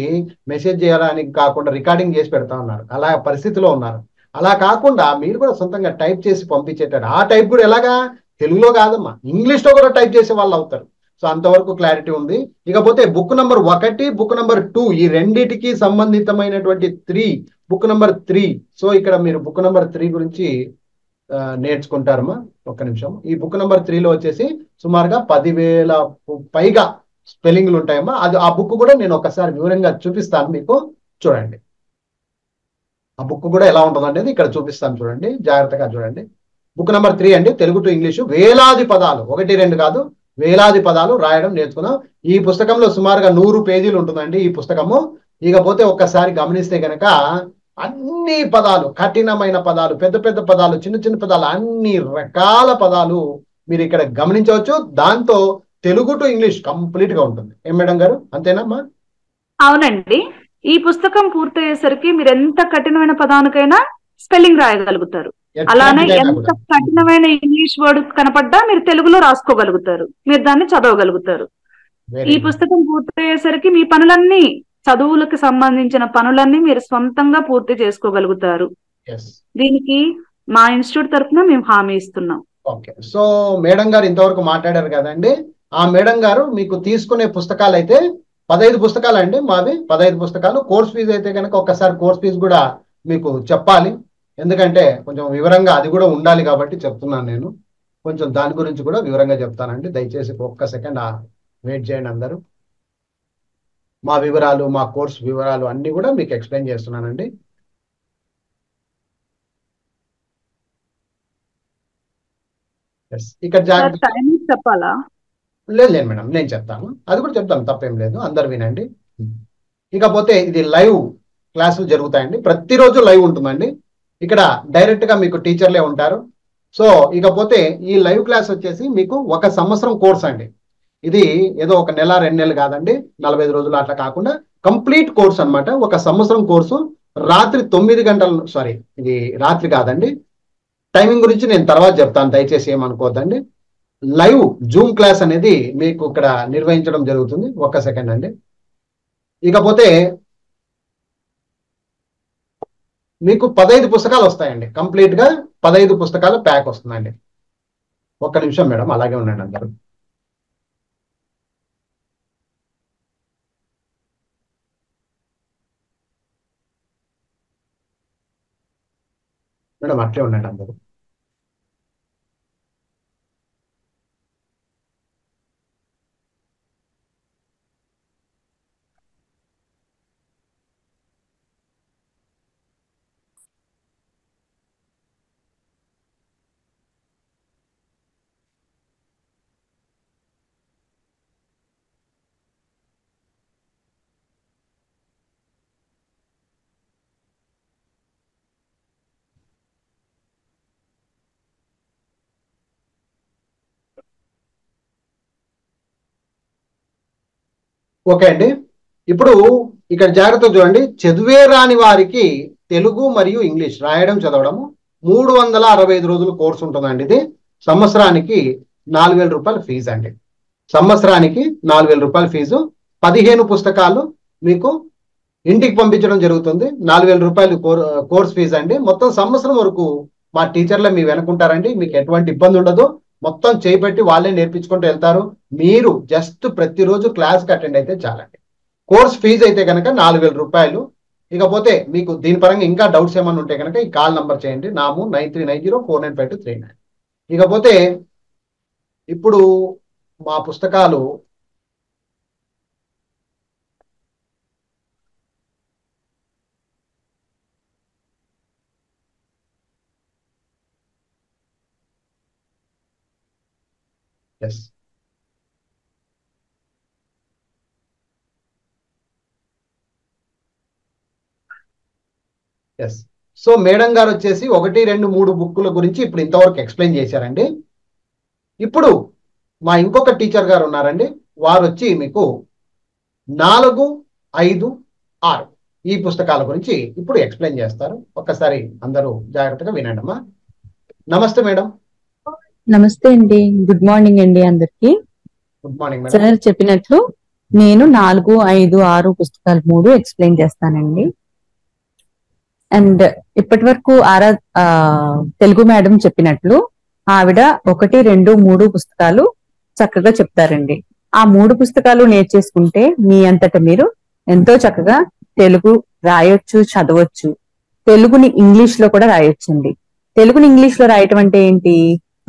మెసేజ్ చేయడానికి కాకుండా రికార్డింగ్ చేసి పెడతా ఉన్నారు, అలా పరిస్థితిలో ఉన్నారు. అలా కాకుండా మీరు కూడా సొంతంగా టైప్ చేసి పంపించేటారు. ఆ టైప్ కూడా ఎలాగా, తెలుగులో కాదమ్మా, ఇంగ్లీష్లో కూడా టైప్ చేసే వాళ్ళు అవుతారు. సో అంతవరకు క్లారిటీ ఉంది. ఇకపోతే బుక్ నెంబర్ 1, బుక్ నెంబర్ 2, ఈ రెండిటికి సంబంధితమైనటువంటి 3, బుక్ నెంబర్ 3. సో ఇక్కడ మీరు బుక్ నెంబర్ 3 గురించి నేర్చుకుంటారమ్మా. ఒక్క నిమిషం. ఈ బుక్ నెంబర్ 3లో వచ్చేసి సుమారుగా 10,000 పైగా స్పెల్లింగ్లు ఉంటాయమ్మా. అది ఆ బుక్ కూడా నేను ఒకసారి వివరంగా చూపిస్తాను మీకు, చూడండి. ఆ బుక్ కూడా ఎలా ఉంటుంది అనేది ఇక్కడ చూపిస్తాను, చూడండి, జాగ్రత్తగా చూడండి. బుక్ నెంబర్ 3 అండి, తెలుగు టు ఇంగ్లీషు. వేలాది పదాలు, 1, 2 కాదు, వేలాది పదాలు రాయడం నేర్చుకున్నాం. ఈ పుస్తకంలో సుమారుగా 100 పేజీలు ఉంటుందండి ఈ పుస్తకము. ఇకపోతే ఒక్కసారి గమనిస్తే కనుక అన్ని పదాలు, కఠినమైన పదాలు, పెద్ద పెద్ద పదాలు, చిన్న చిన్న పదాలు, అన్ని రకాల పదాలు మీరు ఇక్కడ గమనించవచ్చు. దాంతో తెలుగు టు ఇంగ్లీష్ కంప్లీట్ గా ఉంటుంది. ఏం మేడం గారు, అంతేనమ్మా? అవునండి. ఈ పుస్తకం పూర్తయ్యేసరికి మీరు ఎంత కఠినమైన పదానికైనా స్పెల్లింగ్ రాయగలుగుతారు. అలానే ఎంత కఠినమైన ఇంగ్లీష్ వర్డ్ కనపడ్డా మీరు తెలుగులో రాసుకోగలుగుతారు, మీరు దాన్ని చదవగలుగుతారు. ఈ పుస్తకం పూర్తయ్యేసరికి మీ పనులన్నీ, చదువులకు సంబంధించిన పనులన్నీ మీరు స్వంతంగా పూర్తి చేసుకోగలుగుతారు. దీనికి మా ఇన్స్టిట్యూట్ తరఫున మేము హామీ ఇస్తున్నాం. ఓకే. సో మేడం గారు ఇంతవరకు మాట్లాడారు కదండి. ఆ మేడం గారు మీకు తీసుకునే పుస్తకాలు అయితే 15 పుస్తకాలు అండి మావి, 15 పుస్తకాలు. కోర్స్ ఫీజు అయితే కనుక ఒక్కసారి కోర్స్ ఫీజు కూడా మీకు చెప్పాలి, ఎందుకంటే కొంచెం వివరంగా అది కూడా ఉండాలి కాబట్టి చెప్తున్నాను నేను. కొంచెం దాని గురించి కూడా వివరంగా చెప్తానండి. దయచేసి ఒక్క సెకండ్ వెయిట్ చేయండి అందరూ. మా వివరాలు, మా కోర్స్ వివరాలు అన్ని కూడా మీకు ఎక్స్ప్లెయిన్ చేస్తున్నానండి. ఇక్కడ జాగ్రత్త చెప్పాలా? లేదు మేడం, నేను చెప్తాను, అది కూడా చెప్తాను, తప్పేం లేదు, అందరు వినండి. ఇకపోతే ఇది లైవ్ క్లాసులు జరుగుతాయండి, ప్రతిరోజు లైవ్ ఉంటుందండి. ఇక్కడ డైరెక్ట్ గా మీకు టీచర్లే ఉంటారు. సో ఇకపోతే ఈ లైవ్ క్లాస్ వచ్చేసి మీకు 1 సంవత్సరం కోర్స్ అండి. ఇది ఏదో ఒక నెల 2 నెలలు కాదండి, 45 రోజులు అట్లా కాకుండా కంప్లీట్ కోర్స్ అన్నమాట. ఒక సంవత్సరం కోర్సు. రాత్రి 9 గంటలు, సారీ ఇది రాత్రి కాదండి, టైమింగ్ గురించి నేను తర్వాత చెప్తాను, దయచేసి ఏమనుకోవద్దండి. లైవ్ జూమ్ క్లాస్ అనేది మీకు ఇక్కడ నిర్వహించడం జరుగుతుంది. ఒక్క సెకండ్ అండి. ఇకపోతే మీకు 15 పుస్తకాలు వస్తాయండి. కంప్లీట్ గా 15 పుస్తకాల ప్యాక్ వస్తుందండి. ఒక్క నిమిషం మేడం, అలాగే ఉండండి అందరూ. మేడం అట్లే ఉండండి అందరూ. ఓకే అండి. ఇప్పుడు ఇక్కడ జాగ్రత్త చూడండి. చదివే రాని వారికి తెలుగు మరియు ఇంగ్లీష్ రాయడం చదవడము 365 రోజులు కోర్సు ఉంటుందండి. ఇది సంవత్సరానికి 4,000 రూపాయల ఫీజు అండి. సంవత్సరానికి 4,000 రూపాయల ఫీజు. 15 పుస్తకాలు మీకు ఇంటికి పంపించడం జరుగుతుంది. 4,000 రూపాయలు కోర్స్ ఫీజు అండి. మొత్తం సంవత్సరం వరకు మా టీచర్లే మీ వెనుకుంటారండి. మీకు ఎటువంటి ఇబ్బంది ఉండదు. మొత్తం చేపెట్టి వాళ్ళే నేర్పించుకుంటూ వెళ్తారు. మీరు జస్ట్ ప్రతిరోజు క్లాస్కి అటెండ్ అయితే చాలండి. కోర్స్ ఫీజు అయితే కనుక 4,000 రూపాయలు. ఇకపోతే మీకు దీని పరంగా ఇంకా డౌట్స్ ఏమైనా ఉంటే కనుక ఈ కాల్ నంబర్ చేయండి, నాము 9390495239. ఇకపోతే ఇప్పుడు మా పుస్తకాలు ఎస్ ఎస్ సో మేడం గారు వచ్చేసి 1, 2, 3 బుక్కుల గురించి ఇప్పుడు ఇంతవరకు ఎక్స్ప్లెయిన్ చేశారండి. ఇప్పుడు మా ఇంకొక టీచర్ గారు ఉన్నారండి. వారు వచ్చి మీకు 4, 5, 6 ఈ పుస్తకాల గురించి ఇప్పుడు ఎక్స్ప్లెయిన్ చేస్తారు. ఒక్కసారి అందరూ జాగ్రత్తగా వినండి అమ్మా. నమస్తే మేడం. నమస్తే అండి, గుడ్ మార్నింగ్ అండి అందరికి. Good morning madam. సార్ చెప్పినట్లు నేను 4, 5, 6 పుస్తకాలు 3 ఎక్స్ప్లెయిన్ చేస్తానండి. అండ్ ఇప్పటి వరకు తెలుగు మేడం చెప్పినట్లు ఆవిడ 1, 2, 3 పుస్తకాలు చక్కగా చెప్తారండి. ఆ 3 పుస్తకాలు నేర్చేసుకుంటే మీ అంతటా మీరు ఎంతో చక్కగా తెలుగు రాయొచ్చు, చదవచ్చు. తెలుగుని ఇంగ్లీష్ లో కూడా రాయొచ్చండి. తెలుగుని ఇంగ్లీష్ లో రాయటం అంటే ఏంటి?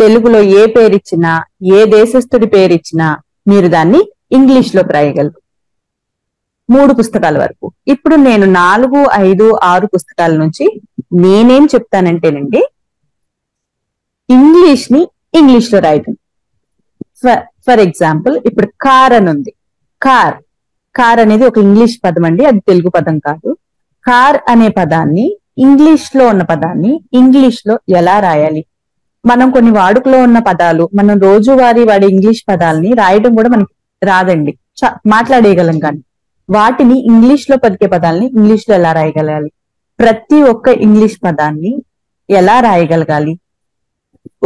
తెలుగులో ఏ పేరు ఇచ్చినా, ఏ దేశస్థుడి పేరు ఇచ్చినా మీరు దాన్ని ఇంగ్లీష్ లోకి రాయగలరు. 3 పుస్తకాల వరకు. ఇప్పుడు నేను 4, 5, 6 పుస్తకాల నుంచి నేనేం చెప్తానంటేనండి, ఇంగ్లీష్ ని ఇంగ్లీష్ లో రాయటం. ఫర్ ఎగ్జాంపుల్ ఇప్పుడు కార్ అని ఉంది. కార్ అనేది ఒక ఇంగ్లీష్ పదం అండి, అది తెలుగు పదం కాదు. కార్ అనే పదాన్ని, ఇంగ్లీష్ లో ఉన్న పదాన్ని ఇంగ్లీష్ లో ఎలా రాయాలి? మనం కొన్ని వాడుకలో ఉన్న పదాలు, మనం రోజువారీ వాడే ఇంగ్లీష్ పదాలని రాయడం కూడా మనకి రాదండి, మాట్లాడేయగలం కానీ వాటిని ఇంగ్లీష్ లో పలికే పదాలని ఇంగ్లీష్ లో ఎలా రాయగలగాలి? ప్రతి ఒక్క ఇంగ్లీష్ పదాన్ని ఎలా రాయగలగాలి?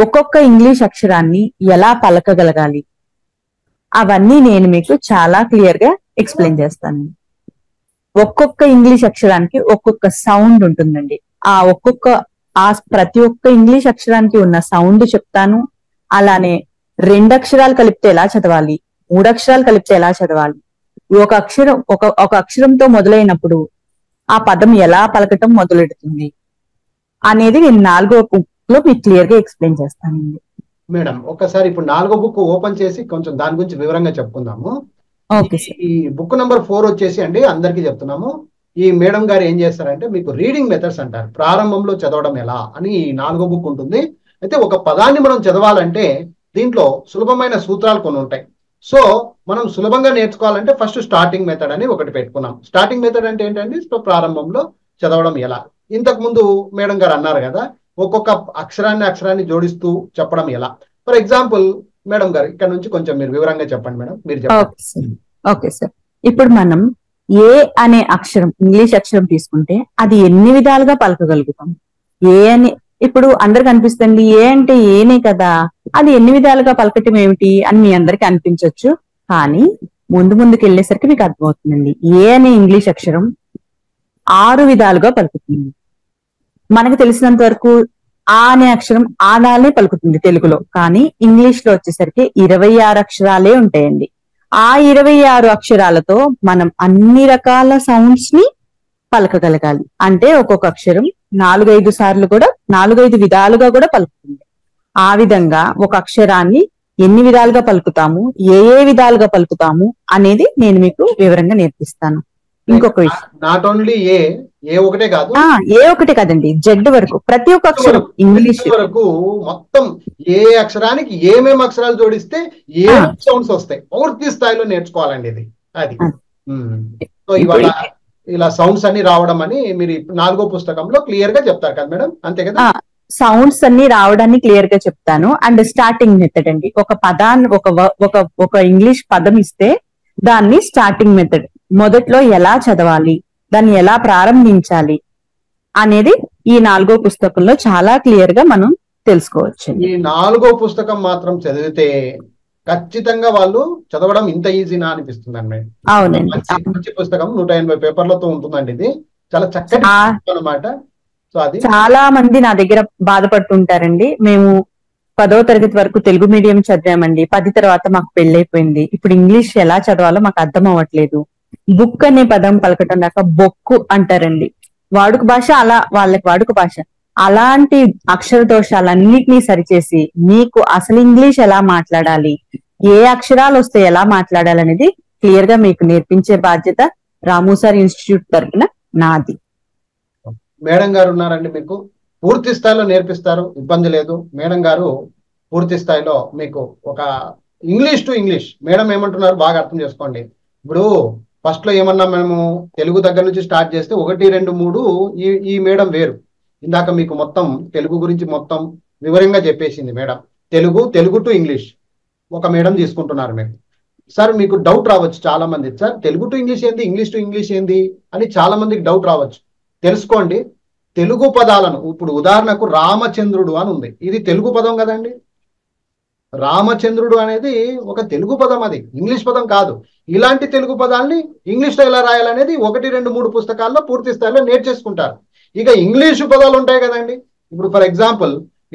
ఒక్కొక్క ఇంగ్లీష్ అక్షరాన్ని ఎలా పలకగలగాలి? అవన్నీ నేను మీకు చాలా క్లియర్ గా ఎక్స్ప్లెయిన్ చేస్తాను. ఒక్కొక్క ఇంగ్లీష్ అక్షరానికి ఒక్కొక్క సౌండ్ ఉంటుందండి. ప్రతి ఒక్క ఇంగ్లీష్ అక్షరానికి ఉన్న సౌండ్ చెప్తాను. అలానే 2 అక్షరాలు కలిపితే ఎలా చదవాలి, 3 అక్షరాలు కలిపితే ఎలా చదవాలి, ఒక అక్షరంతో మొదలైనప్పుడు ఆ పదం ఎలా పలకటం మొదలెడుతుంది అనేది నేను 4వ బుక్ లో మీకు క్లియర్ గా ఎక్స్ప్లెయిన్ చేస్తానండి. మేడం ఒక్కసారి ఇప్పుడు 4వ బుక్ ఓపెన్ చేసి కొంచెం దాని గురించి వివరంగా చెప్పుకుందాము. Okay sir. ఈ బుక్ నెంబర్ 4 వచ్చేసి అండి అందరికీ చెప్తున్నాము. ఈ మేడం గారు ఏం చేస్తారంటే మీకు రీడింగ్ మెథడ్స్ అంటారు. ప్రారంభంలో చదవడం ఎలా అని ఈ 4వ బుక్ ఉంటుంది. అయితే ఒక పదాన్ని మనం చదవాలంటే దీంట్లో సులభమైన సూత్రాలు కొన్ని ఉంటాయి. సో మనం సులభంగా నేర్చుకోవాలంటే ఫస్ట్ స్టార్టింగ్ మెథడ్ అని ఒకటి పెట్టుకున్నాం. స్టార్టింగ్ మెథడ్ అంటే ఏంటంటే ప్రారంభంలో చదవడం ఎలా. ఇంతకు ముందు మేడం గారు అన్నారు కదా, ఒక్కొక్క అక్షరాన్ని జోడిస్తూ చెప్పడం ఎలా. ఫర్ ఎగ్జాంపుల్ మేడం గారు ఇక్కడ నుంచి కొంచెం మీరు వివరంగా చెప్పండి మేడం, మీరు చెప్పండి. Okay sir. Okay sir. ఇప్పుడు మనం ఏ అనే అక్షరం, ఇంగ్లీష్ అక్షరం తీసుకుంటే అది ఎన్ని విధాలుగా పలకగలుగుతాం? ఏ అని ఇప్పుడు అందరికి అనిపిస్తుంది, ఏ అంటే ఏనే కదా, అది ఎన్ని విధాలుగా పలకటం ఏమిటి అని మీ అందరికి అనిపించవచ్చు. కానీ ముందుకు వెళ్ళేసరికి మీకు అర్థమవుతుందండి. ఏ అనే ఇంగ్లీష్ అక్షరం 6 విధాలుగా పలుకుతుంది. మనకు తెలిసినంత వరకు ఆ అనే అక్షరం ఆడాలే పలుకుతుంది తెలుగులో, కానీ ఇంగ్లీష్ లో వచ్చేసరికి 26 అక్షరాలే ఉంటాయండి. ఆ 26 అక్షరాలతో మనం అన్ని రకాల సౌండ్స్ ని పలకగలగాలి. అంటే ఒక్కొక్క అక్షరం 4-5 సార్లు కూడా 4-5 విధాలుగా కూడా పలుకుతుంది. ఆ విధంగా ఒక అక్షరాన్ని ఎన్ని విధాలుగా పలుకుతాము, ఏ విధాలుగా పలుకుతాము అనేది నేను మీకు వివరంగా నేర్పిస్తాను. ఇంకొక విషయం, నాట్ ఓన్లీ ఏ ఒకటే కాదు, ఏ ఒకటే కాదండి, జెడ్ వరకు ప్రతి ఒక్క అక్షరం ఇంగ్లీష్ వరకు మొత్తం ఏ అక్షరానికి ఏమేమి అక్షరాలు జోడిస్తే ఏ సౌండ్స్ వస్తాయి పూర్తి స్థాయిలో నేర్చుకోవాలండి ఇది. అది సో ఇవాళ ఇలా సౌండ్స్ అన్ని రావడం అని మీరు 4వ పుస్తకంలో క్లియర్ గా చెప్తారు కదా మేడం, అంతే కదా? సౌండ్స్ అన్ని రావడాన్ని క్లియర్ గా చెప్తాను. అండ్ స్టార్టింగ్ మెథడ్ అండి, ఒక పదాన్ని ఒక ఇంగ్లీష్ పదం ఇస్తే దాన్ని స్టార్టింగ్ మెథడ్, మొదట్లో ఎలా చదవాలి, దాన్ని ఎలా ప్రారంభించాలి అనేది ఈ 4వ పుస్తకంలో చాలా క్లియర్ గా మనం తెలుసుకోవచ్చు. ఈ 4వ పుస్తకం మాత్రం చదివితే ఖచ్చితంగా వాళ్ళు చదవడం ఇంత ఈజీనా అనిపిస్తుంది అండి. అవునండి, మంచి పుస్తకం 180 పేపర్లతో ఉంటుందండి. ఇది చాలా చక్కటి అన్నమాట. సో అది చాలా మంది నా దగ్గర బాధపడుతుంటారండి, మేము 10వ తరగతి వరకు తెలుగు మీడియం చదివామండి, 10 తర్వాత మాకు పెళ్ళైపోయింది, ఇప్పుడు ఇంగ్లీష్ ఎలా చదవాలో మాకు అర్థం అవ్వట్లేదు. బుక్ అనే పదం పలకటం దాకా బొక్కు అంటారండి. వాడుక భాష అలా, వాళ్ళకి వాడుక భాష. అలాంటి అక్షర దోషాలన్నిటినీ సరిచేసి మీకు అసలు ఇంగ్లీష్ ఎలా మాట్లాడాలి, ఏ అక్షరాలు వస్తే ఎలా మాట్లాడాలి అనేది క్లియర్ గా మీకు నేర్పించే బాధ్యత రాము సార్ ఇన్స్టిట్యూట్ తరఫున నాది. మేడం గారు ఉన్నారండి, మీకు పూర్తి స్థాయిలో నేర్పిస్తారు, ఇబ్బంది లేదు. మేడం గారు పూర్తి స్థాయిలో మీకు ఒక ఇంగ్లీష్ టు ఇంగ్లీష్. మేడం ఏమంటున్నారు బాగా అర్థం చేసుకోండి. ఇప్పుడు ఫస్ట్ లో ఏమన్నా మేము తెలుగు దగ్గర నుంచి స్టార్ట్ చేస్తే 1, 2, 3 ఈ మేడం వేరు. ఇందాక మీకు మొత్తం తెలుగు గురించి మొత్తం వివరంగా చెప్పేసింది మేడం. తెలుగు టు ఇంగ్లీష్ ఒక మేడం తీసుకుంటున్నారు. మేము సార్ మీకు డౌట్ రావచ్చు చాలా మంది, సార్ తెలుగు టు ఇంగ్లీష్ ఏంది, ఇంగ్లీష్ టు ఇంగ్లీష్ ఏంది అని చాలా మందికి డౌట్ రావచ్చు. తెలుసుకోండి, తెలుగు పదాలను ఇప్పుడు ఉదాహరణకు రామచంద్రుడు అని ఉంది, ఇది తెలుగు పదం కదండి. రామచంద్రుడు అనేది ఒక తెలుగు పదం, అది ఇంగ్లీష్ పదం కాదు. ఇలాంటి తెలుగు పదాలని ఇంగ్లీష్ లో ఎలా రాయాలనేది 1, 2, 3 పుస్తకాల్లో పూర్తి స్థాయిలో నేర్చేసుకుంటారు. ఇక ఇంగ్లీషు పదాలు ఉంటాయి కదండి. ఇప్పుడు ఫర్ ఎగ్జాంపుల్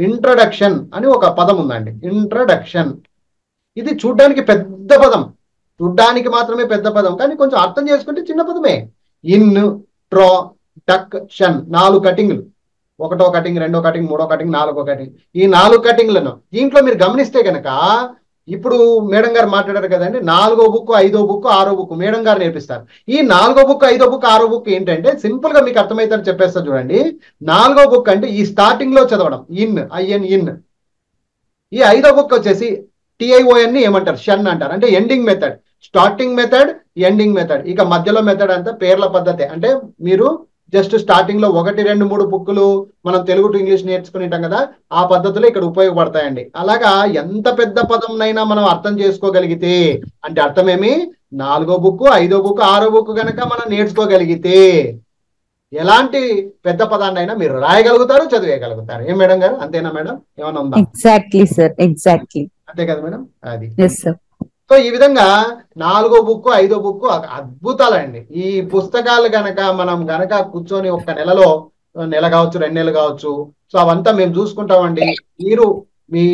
ఇంట్రడక్షన్ అని ఒక పదం ఉందండి. ఇంట్రడక్షన్ ఇది చూడ్డానికి పెద్ద పదం, చూడ్డానికి మాత్రమే పెద్ద పదం, కానీ కొంచెం అర్థం చేసుకుంటే చిన్న పదమే. ఇన్, ట్రో, టక్, షన్ 4 కటింగ్లు, 1వ కటింగ్, 2వ కటింగ్, 3వ కటింగ్, 4వ కటింగ్. ఈ 4 కటింగ్లను దీంట్లో మీరు గమనిస్తే కనుక ఇప్పుడు మేడం గారు మాట్లాడారు కదండి, 4వ బుక్, 5వ బుక్, 6వ బుక్ మేడం గారు నేర్పిస్తారు. ఈ 4వ బుక్, 5వ బుక్, 6వ బుక్ ఏంటంటే సింపుల్ గా మీకు అర్థమైతే చెప్పేస్తా చూడండి. 4వ బుక్ అంటే ఈ స్టార్టింగ్ లో చదవడం, ఇన్. ఈ 5వ బుక్ వచ్చేసి TION ని ఏమంటారు, షన్ అంటారు. అంటే ending method, starting method, ending method. ఇక మధ్యలో మెథడ్ అంతా పేర్ల పద్ధతి. అంటే మీరు జస్ట్ స్టార్టింగ్ లో 1, 2, 3 బుక్కులు మనం తెలుగు టు ఇంగ్లీష్ నేర్చుకుంటాం కదా, ఆ పద్ధతులు ఇక్కడ ఉపయోగపడతాయండి. అలాగా ఎంత పెద్ద పదంనైనా మనం అర్థం చేసుకోగలిగితే, అంటే అర్థమేమి, 4వ బుక్, 5వ బుక్, 6వ బుక్ కనుక మనం నేర్చుకోగలిగితే ఎలాంటి పెద్ద పదాన్నైనా మీరు రాయగలుగుతారు, చదివేయగలుగుతారు. ఏం మేడం గారు, అంతేనా మేడం? ఏమన్నా ఉందా? ఎగ్జాక్ట్లీ సార్, ఎగ్జాక్ట్లీ అంతే కదా మేడం? అది. సార్. సో ఈ విధంగా 4వ బుక్, 5వ బుక్ అద్భుతాలండి. ఈ పుస్తకాలు మనం గనక కూర్చొని ఒక నెల కావచ్చు, 2 నెలలు కావచ్చు, సో అవంతా మేము చూసుకుంటామండి. మీరు మీ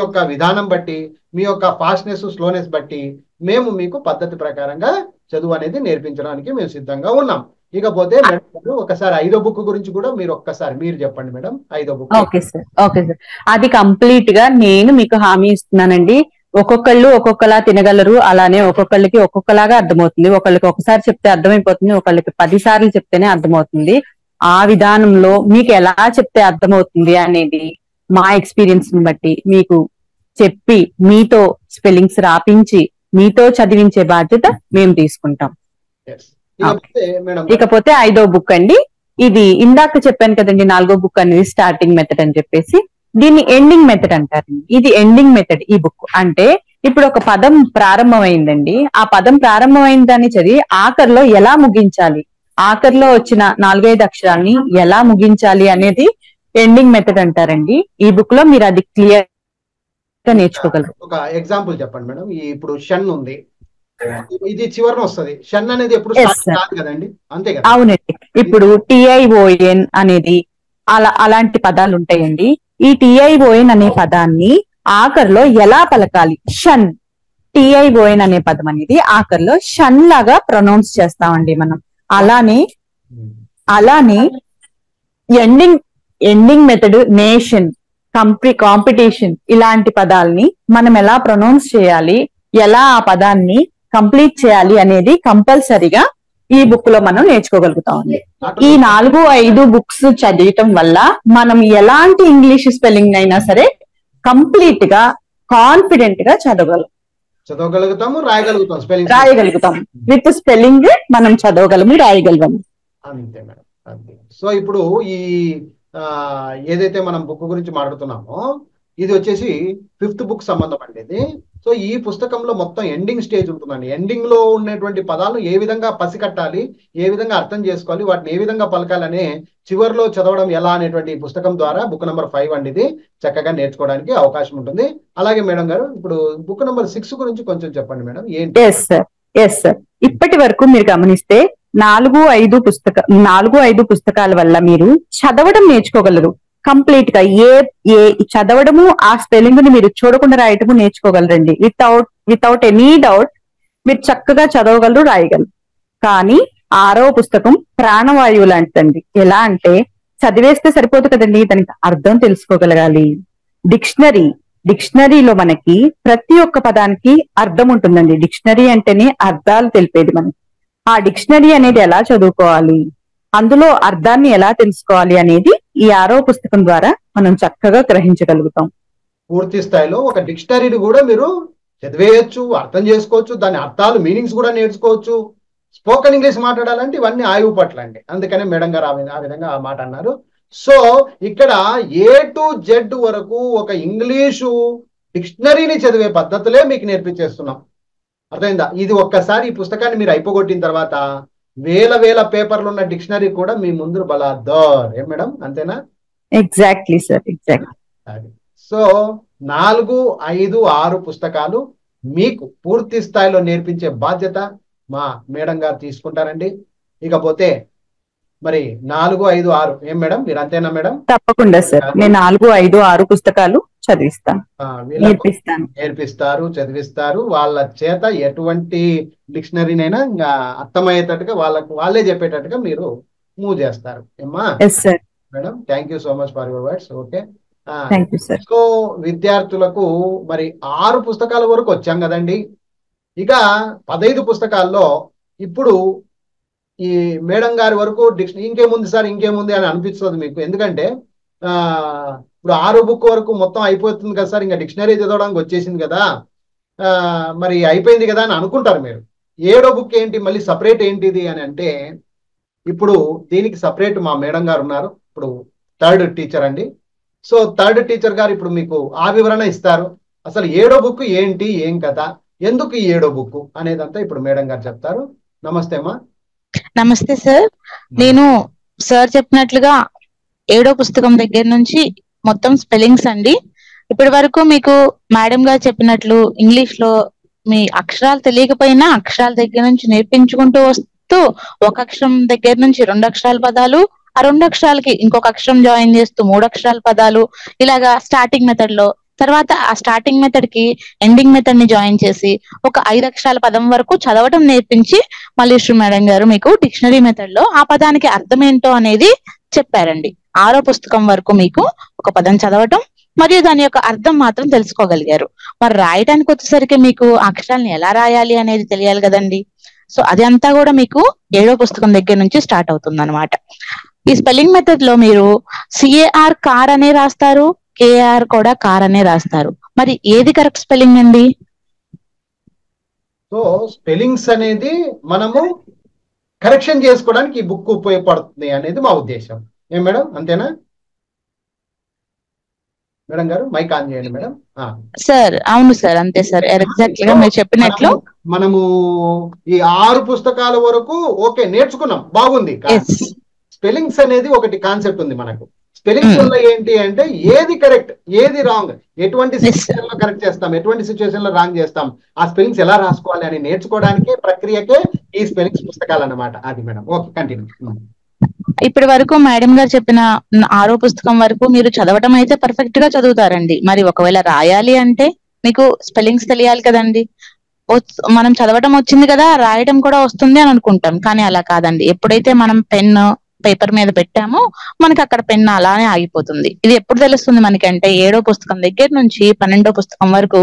యొక్క విధానం బట్టి, మీ యొక్క ఫాస్ట్నెస్, స్లోనెస్ బట్టి మేము మీకు పద్ధతి ప్రకారంగా చదువు అనేది నేర్పించడానికి మేము సిద్ధంగా ఉన్నాం. ఇకపోతే మేడం ఒకసారి 5వ బుక్ గురించి కూడా మీరు చెప్పండి మేడం. 5వ book. Okay sir, okay sir. అది కంప్లీట్ గా నేను మీకు హామీ ఇస్తున్నానండి. ఒక్కొక్కళ్ళు ఒక్కొక్కలా తినగలరు, అలానే ఒక్కొక్కళ్ళకి ఒక్కొక్కలాగా అర్థమవుతుంది. ఒకళ్ళకి ఒకసారి చెప్తే అర్థమైపోతుంది, ఒకళ్ళకి 10 సార్లు చెప్తేనే అర్థమవుతుంది. ఆ విధానంలో మీకు ఎలా చెప్తే అర్థమవుతుంది అనేది మా ఎక్స్పీరియన్స్ ని బట్టి మీకు చెప్పి, మీతో స్పెల్లింగ్స్ రాపించి, మీతో చదివించే బాధ్యత మేము తీసుకుంటాం. ఇకపోతే 5వ బుక్ అండి, ఇది ఇందాక చెప్పాను కదండి, 4వ బుక్ అనేది స్టార్టింగ్ మెథడ్ అని చెప్పేసి. దీన్ని ఎండింగ్ మెథడ్ అంటారు. ఇది ఎండింగ్ మెథడ్ ఈ బుక్. అంటే ఇప్పుడు ఒక పదం ప్రారంభమైందండి, ఆ పదం ప్రారంభమైన దాన్ని చదివి ఆఖరిలో ఎలా ముగించాలి, ఆఖరిలో వచ్చిన 4-5 అక్షరాన్ని ఎలా ముగించాలి అనేది ఎండింగ్ మెథడ్ అంటారండి. ఈ బుక్ లో మీరు అది క్లియర్ గా నేర్చుకోగలరు. ఒక ఎగ్జాంపుల్ చెప్పండి మేడం. ఇప్పుడు షన్ ఉంది, ఇది చివరిన వస్తుంది. షన్ అనేది ఎప్పుడు స్టార్ట్ కాదు కదండి, అంతే కదా? అవునండి. ఇప్పుడు TION అనేది అలాంటి పదాలు ఉంటాయండి. ఈ TION అనే పదాన్ని ఆఖరిలో ఎలా పలకాలి, షన్, TION అనే పదం అనేది ఆఖరిలో షన్ లాగా ప్రొనౌన్స్ చేస్తామండి మనం. అలానే ఎండింగ్ మెథడ్, నేషన్, కాంపిటీషన్ ఇలాంటి పదాలని మనం ఎలా ప్రొనౌన్స్ చేయాలి, ఎలా ఆ పదాన్ని కంప్లీట్ చేయాలి అనేది కంపల్సరిగా ఈ బుక్ లో మనం నేర్చుకోగలుగుతామండి. ఈ 4-5 బుక్స్ చదివటం వల్ల మనం ఎలాంటి ఇంగ్లీష్ స్పెల్లింగ్ అయినా సరే కంప్లీట్ గా కాన్ఫిడెంట్ గా చదవగలుగుతాము, రాయగలుగుతాం. విత్ స్పెల్లింగ్ మనం చదవగలము, రాయగలము. అంతే మేడం, అంతే. సో ఇప్పుడు ఈ ఏదైతే మనం బుక్ గురించి మాట్లాడుతున్నామో ఇది వచ్చేసి 5th బుక్ సంబంధం అండి ఇది. సో ఈ పుస్తకంలో మొత్తం ఎండింగ్ స్టేజ్ ఉంటుందండి. ఎండింగ్ లో ఉన్నటువంటి పదాలను ఏ విధంగా పసికట్టాలి, ఏ విధంగా అర్థం చేసుకోవాలి, వాటిని ఏ విధంగా పలకాలనే చివరిలో చదవడం ఎలా అనేటువంటి పుస్తకం ద్వారా బుక్ నెంబర్ 5 అండి ఇది చక్కగా నేర్చుకోవడానికి అవకాశం ఉంటుంది. అలాగే మేడం గారు, ఇప్పుడు బుక్ నెంబర్ 6 గురించి కొంచెం చెప్పండి మేడం. ఏంటి? Yes sir. ఇప్పటి వరకు మీరు గమనిస్తే 4-5 పుస్తకాల వల్ల మీరు చదవడం నేర్చుకోగలరు. కంప్లీట్ గా ఏ చదవడము, ఆ స్పెల్లింగ్ ని మీరు చూడకుండా రాయటము నేర్చుకోగలరండి. వితౌట్ ఎనీ డౌట్ మీరు చక్కగా చదవగలరు, రాయగలరు. కానీ 6వ పుస్తకం ప్రాణవాయువు లాంటిదండి. ఎలా అంటే చదివేస్తే సరిపోదు కదండి, దానికి అర్థం తెలుసుకోగలగాలి. డిక్షనరీలో మనకి ప్రతి ఒక్క పదానికి అర్థం ఉంటుందండి. డిక్షనరీ అంటేనే అర్థాలు తెలిపేది మనకి. ఆ డిక్షనరీ అనేది ఎలా చదువుకోవాలి, అందులో అర్థాన్ని ఎలా తెలుసుకోవాలి అనేది ఈ 6వ పుస్తకం ద్వారా మనం చక్కగా గ్రహించగలుగుతాం. పూర్తి స్థాయిలో ఒక డిక్షనరీని కూడా మీరు చదివేయచ్చు, అర్థం చేసుకోవచ్చు, దాని అర్థాలు, మీనింగ్స్ కూడా నేర్చుకోవచ్చు. స్పోకెన్ ఇంగ్లీష్ మాట్లాడాలంటే ఇవన్నీ ఆయువు పట్ల అండి. అందుకనే మేడం గారు ఆ విధంగా ఆ మాట అన్నారు. సో ఇక్కడ A to Z వరకు ఒక ఇంగ్లీషు డిక్షనరీని చదివే పద్ధతులే మీకు నేర్పించేస్తున్నాం. అర్థమైందా? ఇది ఒక్కసారి ఈ పుస్తకాన్ని మీరు అయిపోగొట్టిన తర్వాత వేల పేపర్లు ఉన్న డిక్షనరీ కూడా మీ ముందు బలాదర్. ఏం మేడం, అంతేనా? Exactly sir, exactly. సో 4, 5, 6 పుస్తకాలు మీకు పూర్తి స్థాయిలో నేర్పించే బాధ్యత మా మేడం గారు తీసుకుంటారండి. ఇకపోతే మరి 4, 5, 6 ఏం మేడం, మీరు అంతేనా మేడం? తప్పకుండా సార్, నేను 4, 5, 6 పుస్తకాలు చదివిస్తాను, నేర్పిస్తారు, చదివిస్తారు. వాళ్ళ చేత ఎటువంటి డిక్షనరీనైనా అర్థమయ్యేటట్టుగా వాళ్ళే చెప్పేటట్టుగా మీరు మూవ్ చేస్తారు. ఏమ్మా madam? Thank you so much for your words. Okay, so విద్యార్థులకు మరి 6 పుస్తకాల వరకు వచ్చాం కదండి. ఇక 15 పుస్తకాల్లో ఇప్పుడు ఈ మేడం గారి వరకు ఇంకేముంది సార్, ఇంకేముంది అని అనిపిస్తుంది మీకు. ఎందుకంటే ఇప్పుడు 6 బుక్ వరకు మొత్తం అయిపోతుంది కదా సార్, ఇంకా డిక్షనరీ చదవడానికి వచ్చేసింది కదా, మరి అయిపోయింది కదా అని అనుకుంటారు మీరు. 7వ బుక్ ఏంటి, మళ్ళీ సపరేట్ ఏంటిది అని అంటే, ఇప్పుడు దీనికి సపరేట్ మా మేడం గారు ఉన్నారు. ఇప్పుడు 3rd టీచర్ అండి. సో 3rd టీచర్ గారు ఇప్పుడు మీకు ఆ వివరణ ఇస్తారు. అసలు 7వ బుక్ ఏంటి, ఏం కథ, ఎందుకు ఈ 7వ బుక్ అనేదంతా ఇప్పుడు మేడం గారు చెప్తారు. నమస్తే అమ్మా. నమస్తే సార్. నేను సార్ చెప్పినట్లుగా 7వ పుస్తకం దగ్గర నుంచి మొత్తం స్పెల్లింగ్స్ అండి. ఇప్పటి వరకు మీకు మేడం గారు చెప్పినట్లు ఇంగ్లీష్ లో మీ అక్షరాలు తెలియకపోయినా అక్షరాల దగ్గర నుంచి నేర్పించుకుంటూ వస్తూ, ఒక అక్షరం దగ్గర నుంచి 2 అక్షరాల పదాలు, ఆ 2 అక్షరాలకి ఇంకొక అక్షరం జాయిన్ చేస్తూ 3 అక్షరాల పదాలు, ఇలాగా స్టార్టింగ్ మెథడ్ లో, తర్వాత ఆ స్టార్టింగ్ మెథడ్ కి ఎండింగ్ మెథడ్ ని జాయిన్ చేసి ఒక 5 అక్షరాల పదం వరకు చదవటం నేర్పించి మళ్ళీ శ్రీ మేడం గారు మీకు డిక్షనరీ మెథడ్ లో ఆ పదానికి అర్థం ఏంటో అనేది చెప్పారండి. 6వ పుస్తకం వరకు మీకు ఒక పదం చదవటం మరియు దాని యొక్క అర్థం మాత్రం తెలుసుకోగలిగారు. మరి రాయటానికి వచ్చేసరికి మీకు అక్షరాలను ఎలా రాయాలి అనేది తెలియాలి కదండి. సో అది అంతా కూడా మీకు 7వ పుస్తకం దగ్గర నుంచి స్టార్ట్ అవుతుంది అనమాట. ఈ స్పెల్లింగ్ మెథడ్ లో మీరు CAR కార్ అనే రాస్తారు, KAR కూడా కార్ అనే రాస్తారు. మరి ఏది కరెక్ట్ స్పెల్లింగ్ అండి? సో స్పెల్లింగ్స్ అనేది మనము కరెక్షన్ చేసుకోవడానికి ఈ బుక్ ఉపయోగపడుతుంది అనేది మా ఉద్దేశం. ఏం మేడం, అంతేనా? మేడం గారు మైక్ ఆన్ చేయండి మేడం. సార్ అవును సార్, అంతే సార్, ఎగ్జాక్ట్ గా మీరు చెప్పినట్లు. మనము ఈ 6 పుస్తకాల వరకు ఓకే నేర్చుకున్నాం, బాగుంది. స్పెల్లింగ్స్ అనేది ఒకటి కాన్సెప్ట్ ఉంది మనకు. స్పెల్లింగ్స్ వల్ల ఏంటి అంటే ఏది కరెక్ట్ ఏది రాంగ్, ఎటువంటి సిచ్యువేషన్ లో కరెక్ట్ చేస్తాం, ఎటువంటి సిచ్యువేషన్ లో రాంగ్ చేస్తాం, ఆ స్పెల్లింగ్స్ ఎలా రాసుకోవాలి అని నేర్చుకోవడానికే ప్రక్రియకే ఈ స్పెల్లింగ్స్ పుస్తకాలు అన్నమాట. అది మేడం. Okay, continue. ఇప్పటి వరకు మేడం గారు చెప్పిన 6వ పుస్తకం వరకు మీరు చదవటం అయితే పర్ఫెక్ట్ గా చదువుతారండి. మరి ఒకవేళ రాయాలి అంటే మీకు స్పెల్లింగ్స్ తెలియాలి కదండి. మనం చదవటం వచ్చింది కదా, రాయటం కూడా వస్తుంది అని అనుకుంటాం, కానీ అలా కాదండి. ఎప్పుడైతే మనం పెన్ పేపర్ మీద పెట్టామో మనకి అక్కడ పెన్ అలానే ఆగిపోతుంది. ఇది ఎప్పుడు తెలుస్తుంది మనకి అంటే 7వ పుస్తకం దగ్గర నుంచి 12వ పుస్తకం వరకు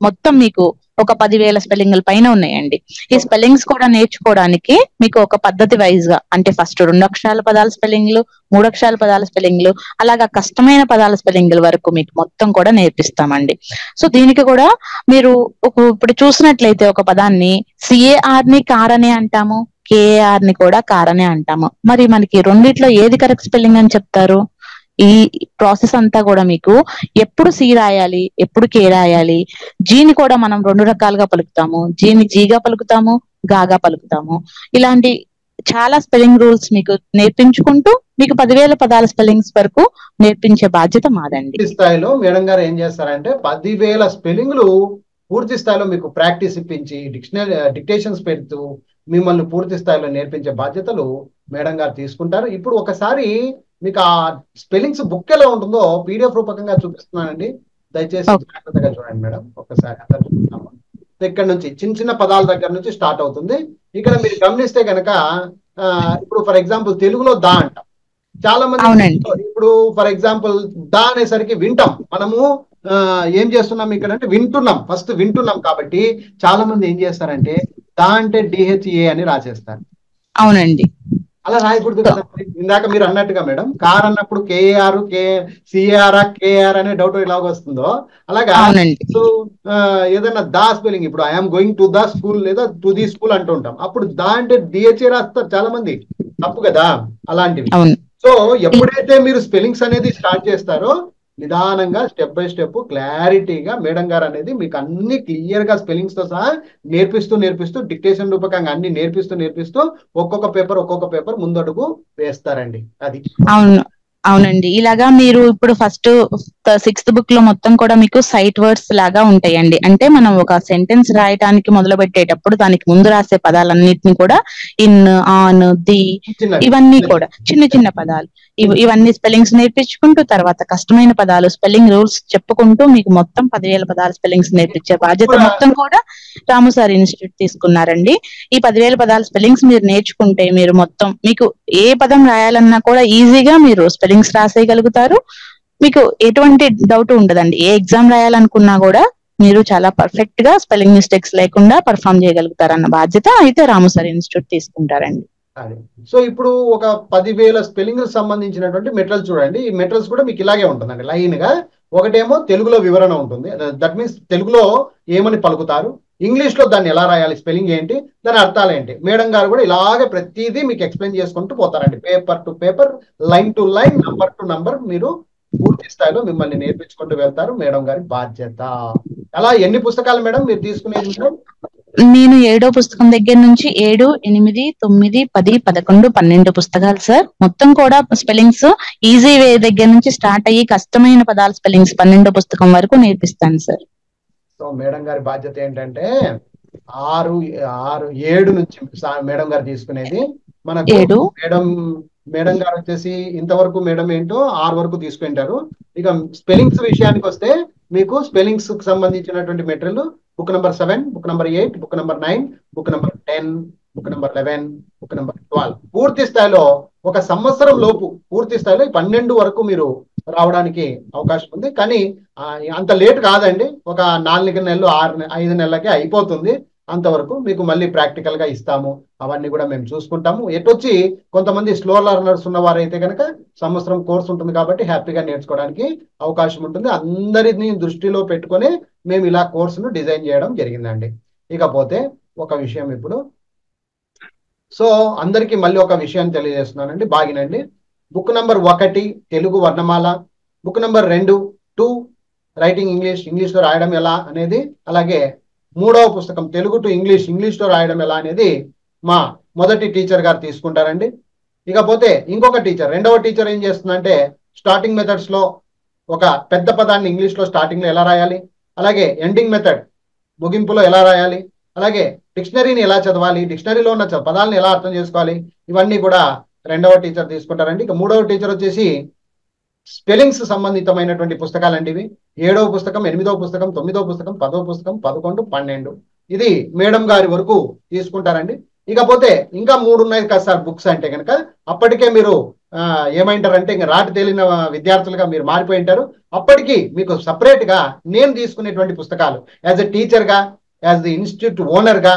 మొత్తం మీకు ఒక 10,000 స్పెల్లింగ్ల పైన ఉన్నాయండి. ఈ స్పెల్లింగ్స్ కూడా నేర్చుకోవడానికి మీకు ఒక పద్ధతి వైజ్ గా, అంటే ఫస్ట్ 2 అక్షరాల పదాల స్పెల్లింగ్లు, 3 అక్షరాల పదాల స్పెల్లింగ్లు, అలాగా కష్టమైన పదాల స్పెల్లింగ్ల వరకు మీకు మొత్తం కూడా నేర్పిస్తామండి. సో దీనికి కూడా మీరు ఇప్పుడు చూసినట్లయితే ఒక పదాన్ని CAR ని కార్ అనే అంటాము, KAR ని కూడా కార్ అనే అంటాము. మరి మనకి రెండిట్లో ఏది కరెక్ట్ స్పెల్లింగ్ అని చెప్తారు? ఈ ప్రాసెస్ అంతా కూడా మీకు ఎప్పుడు సి రాయాలి, ఎప్పుడు కే రాయాలి, జీని కూడా మనం 2 రకాలుగా పలుకుతాము, జీని జీగా పలుకుతాము, గాగా పలుకుతాము. ఇలాంటి చాలా స్పెల్లింగ్ రూల్స్ మీకు నేర్పించుకుంటూ మీకు 10,000 పదాల స్పెల్లింగ్స్ వరకు నేర్పించే బాధ్యత మాదండి. పూర్తి స్థాయిలో మేడం గారు ఏం చేస్తారంటే 10,000 స్పెల్లింగ్లు పూర్తి స్థాయిలో మీకు ప్రాక్టీస్ ఇప్పించి డిక్టేషన్స్ పెడుతూ మిమ్మల్ని పూర్తి స్థాయిలో నేర్పించే బాధ్యతలు మేడం గారు తీసుకుంటారు. ఇప్పుడు ఒకసారి మీకు ఆ స్పెల్లింగ్స్ బుక్ ఎలా ఉంటుందో PDF రూపకంగా చూపిస్తున్నానండి, దయచేసి జాగ్రత్తగా చూడండి మేడం. ఒకసారి అందరు చూస్తాము. ఇక్కడ నుంచి చిన్న చిన్న పదాల దగ్గర నుంచి స్టార్ట్ అవుతుంది. ఇక్కడ మీరు గమనిస్తే కనుక ఇప్పుడు ఫర్ ఎగ్జాంపుల్ తెలుగులో దా అంటాం, చాలా మంది ఇప్పుడు ఫర్ ఎగ్జాంపుల్ దా అనేసరికి వింటాం, మనము ఏం చేస్తున్నాం ఇక్కడ అంటే వింటున్నాం, ఫస్ట్ వింటున్నాం. కాబట్టి చాలా మంది ఏం చేస్తారంటే దా అంటే DHA అని రాసేస్తారు. అవునండి, అలా రాయకూడదు కదా. ఇందాక మీరు అన్నట్టుగా మేడం కార్ అన్నప్పుడు KAR CAR KAR అనే డౌట్ ఎలాగ వస్తుందో అలాగా ఏదైనా దా స్పెల్లింగ్, ఇప్పుడు I'm going to the school లేదా టు ది స్కూల్ అంటూ ఉంటాం, అప్పుడు దా అంటే DHA రాస్తారు చాలా మంది, తప్పు కదా అలాంటివి. సో ఎప్పుడైతే మీరు స్పెల్లింగ్స్ అనేది స్టార్ట్ చేస్తారో నిదానంగా స్టెప్ బై స్టెప్ క్లారిటీగా మేడం గారు అనేది మీకు అన్ని క్లియర్ గా స్పెల్లింగ్స్ తో సహా నేర్పిస్తూ డిక్టేషన్ రూపకంగా అన్ని నేర్పిస్తూ ఒక్కొక్క పేపర్ ముందడుగు వేస్తారండి. అది అవునండి. ఇలాగా మీరు ఇప్పుడు ఫస్ట్ 6th బుక్ లో మొత్తం కూడా మీకు సైట్ వర్డ్స్ లాగా ఉంటాయండి. అంటే మనం ఒక సెంటెన్స్ రాయటానికి మొదలు పెట్టేటప్పుడు దానికి ముందు రాసే పదాలన్నిటిని కూడా ఇన్, ఆన్, ది, ఇవన్నీ కూడా చిన్న చిన్న పదాలు, ఇవన్నీ స్పెల్లింగ్స్ నేర్పించుకుంటూ తర్వాత కష్టమైన పదాలు స్పెల్లింగ్ రూల్స్ చెప్పుకుంటూ మీకు మొత్తం 10,000 పదాల స్పెల్లింగ్స్ నేర్పించే బాధ్యత మొత్తం కూడా రాము సార్ ఇన్స్టిట్యూట్ తీసుకున్నారండి. ఈ 10,000 పదాల స్పెల్లింగ్స్ మీరు నేర్చుకుంటే మీరు మొత్తం మీకు ఏ పదం రాయాలన్నా కూడా ఈజీగా మీరు స్పెల్లింగ్స్ రాసేయగలుగుతారు. మీకు ఎటువంటి డౌట్ ఉండదండి. ఏ ఎగ్జామ్ రాయాలనుకున్నా కూడా మీరు చాలా పర్ఫెక్ట్ గా స్పెల్లింగ్ మిస్టేక్స్ లేకుండా పర్ఫామ్ చేయగలుగుతారన్న బాధ్యత అయితే రాము సార్ ఇన్స్టిట్యూట్ తీసుకుంటారండి. సో ఇప్పుడు ఒక 10,000 స్పెల్లింగ్ సంబంధించినటువంటి మెటీరియల్ చూడండి. ఈ మెటీరియల్స్ కూడా మీకు ఇలాగే ఉంటుందండి లైన్ గా. ఒకటేమో తెలుగులో వివరణ ఉంటుంది, దట్ మీన్స్ తెలుగులో ఏమని పలుకుతారు, ఇంగ్లీష్ లో దాన్ని ఎలా రాయాలి, స్పెల్లింగ్ ఏంటి, దాని అర్థాలు ఏంటి, మేడం గారు కూడా ఇలాగే ప్రతిదీ మీకు ఎక్స్ప్లెయిన్ చేసుకుంటూ పోతారండి. Paper to paper, line to line, number to number మీరు పూర్తి స్థాయిలో మిమ్మల్ని నేర్పించుకుంటూ వెళ్తారు. మేడం గారి బాధ్యత. అలా ఎన్ని పుస్తకాలు మేడం మీరు తీసుకునేది? నేను 7వ పుస్తకం దగ్గర నుంచి 7, 8, 9, 10, 11, 12 పుస్తకాలు సార్. మొత్తం కూడా స్పెల్లింగ్స్ ఈజీ వే దగ్గర నుంచి స్టార్ట్ అయ్యి కష్టమైన పదాల స్పెల్లింగ్స్ 12వ పుస్తకం వరకు నేర్పిస్తాను సార్. సో మేడం గారి బాధ్యత ఏంటంటే 6, 7 నుంచి మేడం గారు తీసుకునేది. మనకు మేడం గారు వచ్చేసి ఇంతవరకు మేడం ఏంటో 6 వరకు తీసుకుంటారు. ఇక స్పెల్లింగ్స్ విషయానికి వస్తే మీకు స్పెల్లింగ్స్ కు సంబంధించినటువంటి material book number 7, book number 8, book number 9, book number 10, book number 11, book number 12 పూర్తి స్థాయిలో ఒక సంవత్సరం లోపు పూర్తి స్థాయిలో 12 వరకు మీరు రావడానికి అవకాశం ఉంది. కానీ అంత లేట్ కాదండి, ఒక 4 నెలలు 5 నెలలకే అయిపోతుంది. అంతవరకు మీకు మళ్ళీ ప్రాక్టికల్ గా ఇస్తాము. అవన్నీ కూడా మేము చూసుకుంటాము. ఎటొచ్చి కొంతమంది స్లో లర్నర్స్ ఉన్న వారైతే కనుక సంవత్సరం కోర్స్ ఉంటుంది కాబట్టి హ్యాపీగా నేర్చుకోవడానికి అవకాశం ఉంటుంది. అందరినీ దృష్టిలో పెట్టుకొని మేము ఇలా కోర్సును డిజైన్ చేయడం జరిగిందండి. ఇకపోతే ఒక విషయం ఇప్పుడు, సో అందరికీ మళ్ళీ ఒక విషయాన్ని తెలియజేస్తున్నానండి, బాగినండి. బుక్ నెంబర్ 1 తెలుగు వర్ణమాల, బుక్ నెంబర్ 2 2 రైటింగ్ ఇంగ్లీష్ లో రాయడం ఎలా అనేది, అలాగే 3వ పుస్తకం తెలుగు టు ఇంగ్లీష్ లో రాయడం ఎలా అనేది మా మొదటి టీచర్ గారు తీసుకుంటారండి. ఇకపోతే ఇంకొక టీచర్, రెండవ టీచర్ ఏం చేస్తుందంటే స్టార్టింగ్ మెథడ్స్ లో ఒక పెద్ద పదాన్ని ఇంగ్లీష్ లో స్టార్టింగ్ లో ఎలా రాయాలి, అలాగే ఎండింగ్ మెథడ్ ముగింపులో ఎలా రాయాలి, అలాగే డిక్షనరీని ఎలా చదవాలి, డిక్షనరీలో ఉన్న పదాలను ఎలా అర్థం చేసుకోవాలి, ఇవన్నీ కూడా రెండవ టీచర్ తీసుకుంటారండి. ఇక 3వ టీచర్ వచ్చేసి స్పెల్లింగ్స్ సంబంధితమైనటువంటి పుస్తకాలు అండి ఇవి. 7వ పుస్తకం, 8వ పుస్తకం, 9వ పుస్తకం, 10వ పుస్తకం, 11, 12 ఇది మేడం గారి వరకు తీసుకుంటారండి. ఇకపోతే ఇంకా 3 ఉన్నాయి కదా సార్ బుక్స్ అంటే కనుక అప్పటికే మీరు ఏమైంటారంటే ఇంకా రాటి తేలిన విద్యార్థులుగా మీరు మారిపోయింటారు. అప్పటికి మీకు సపరేట్ గా నేను తీసుకునేటువంటి పుస్తకాలు యాజ్ ఎ టీచర్ గా, యాజ్ ది ఇన్స్టిట్యూట్ ఓనర్ గా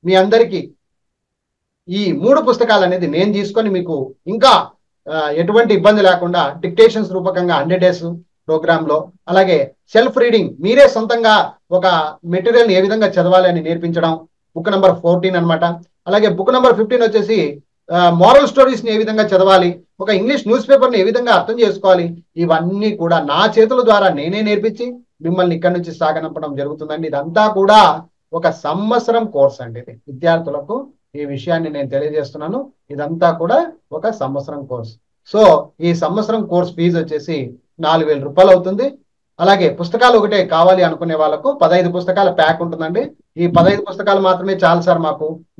మీ అందరికీ ఈ 3 పుస్తకాలు అనేది నేను తీసుకొని మీకు ఇంకా ఎటువంటి ఇబ్బంది లేకుండా డిక్టేషన్స్ రూపకంగా 100 days ప్రోగ్రామ్ లో, అలాగే సెల్ఫ్ రీడింగ్ మీరే సొంతంగా ఒక మెటీరియల్ ఏ విధంగా చదవాలి అని నేర్పించడం బుక్ నెంబర్ 14 అనమాట. అలాగే బుక్ నెంబర్ 15 వచ్చేసి మోరల్ స్టోరీస్ ని ఏ విధంగా చదవాలి, ఒక ఇంగ్లీష్ న్యూస్ పేపర్ ని ఏ విధంగా అర్థం చేసుకోవాలి, ఇవన్నీ కూడా నా చేతుల ద్వారా నేనే నేర్పించి మిమ్మల్ని ఇక్కడి నుంచి సాగనంపడం జరుగుతుందండి. ఇదంతా కూడా ఒక సంవత్సరం కోర్స్ అండి. ఇది విద్యార్థులకు ఈ విషయాన్ని నేను తెలియజేస్తున్నాను. ఇదంతా కూడా ఒక సంవత్సరం కోర్స్. సో ఈ సంవత్సరం కోర్స్ ఫీజు వచ్చేసి 4,000 రూపాయలు అవుతుంది. అలాగే పుస్తకాలు ఒకటే కావాలి అనుకునే వాళ్ళకు 15 పుస్తకాల ప్యాక్ ఉంటుందండి. ఈ 15 పుస్తకాలు మాత్రమే చాలు సార్,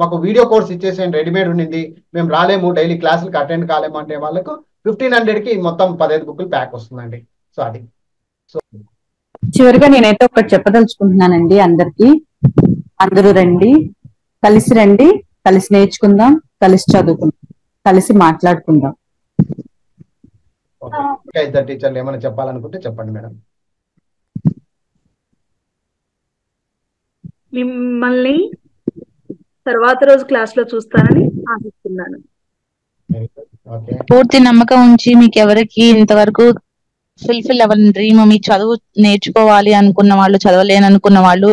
మాకు వీడియో కోర్స్ ఇచ్చేసేయండి, రెడీమేడ్ ఉండింది, మేము రాలేము, డైలీ క్లాసులకు అటెండ్ కాలేము అంటే వాళ్ళకు 1500కి మొత్తం 15 బుక్లు ప్యాక్ వస్తుందండి. సో అది చివరిగా నేనైతే ఒకటి చెప్పదలుచుకుంటున్నానండి అందరికి. అందరూ రండి, కలిసి నేర్చుకుందాం, కలిసి చదువుకుందాం, కలిసి మాట్లాడుకుందాం. ఇంకా ఇద్దరు టీచర్లు ఏమైనా చెప్పాలనుకుంటే చెప్పండి మేడం. మిమ్మల్ని తర్వాత రోజు క్లాస్ లో చూస్తానని ఆశిస్తున్నాను. పూర్తి నమ్మకం ఉంచి మీకు ఎవరికి ఇంతవరకు ఫుల్ఫిల్ అవ్వని డ్రీమ్, మీ చదువు నేర్చుకోవాలి అనుకున్న వాళ్ళు, చదవలేని అనుకున్న వాళ్ళు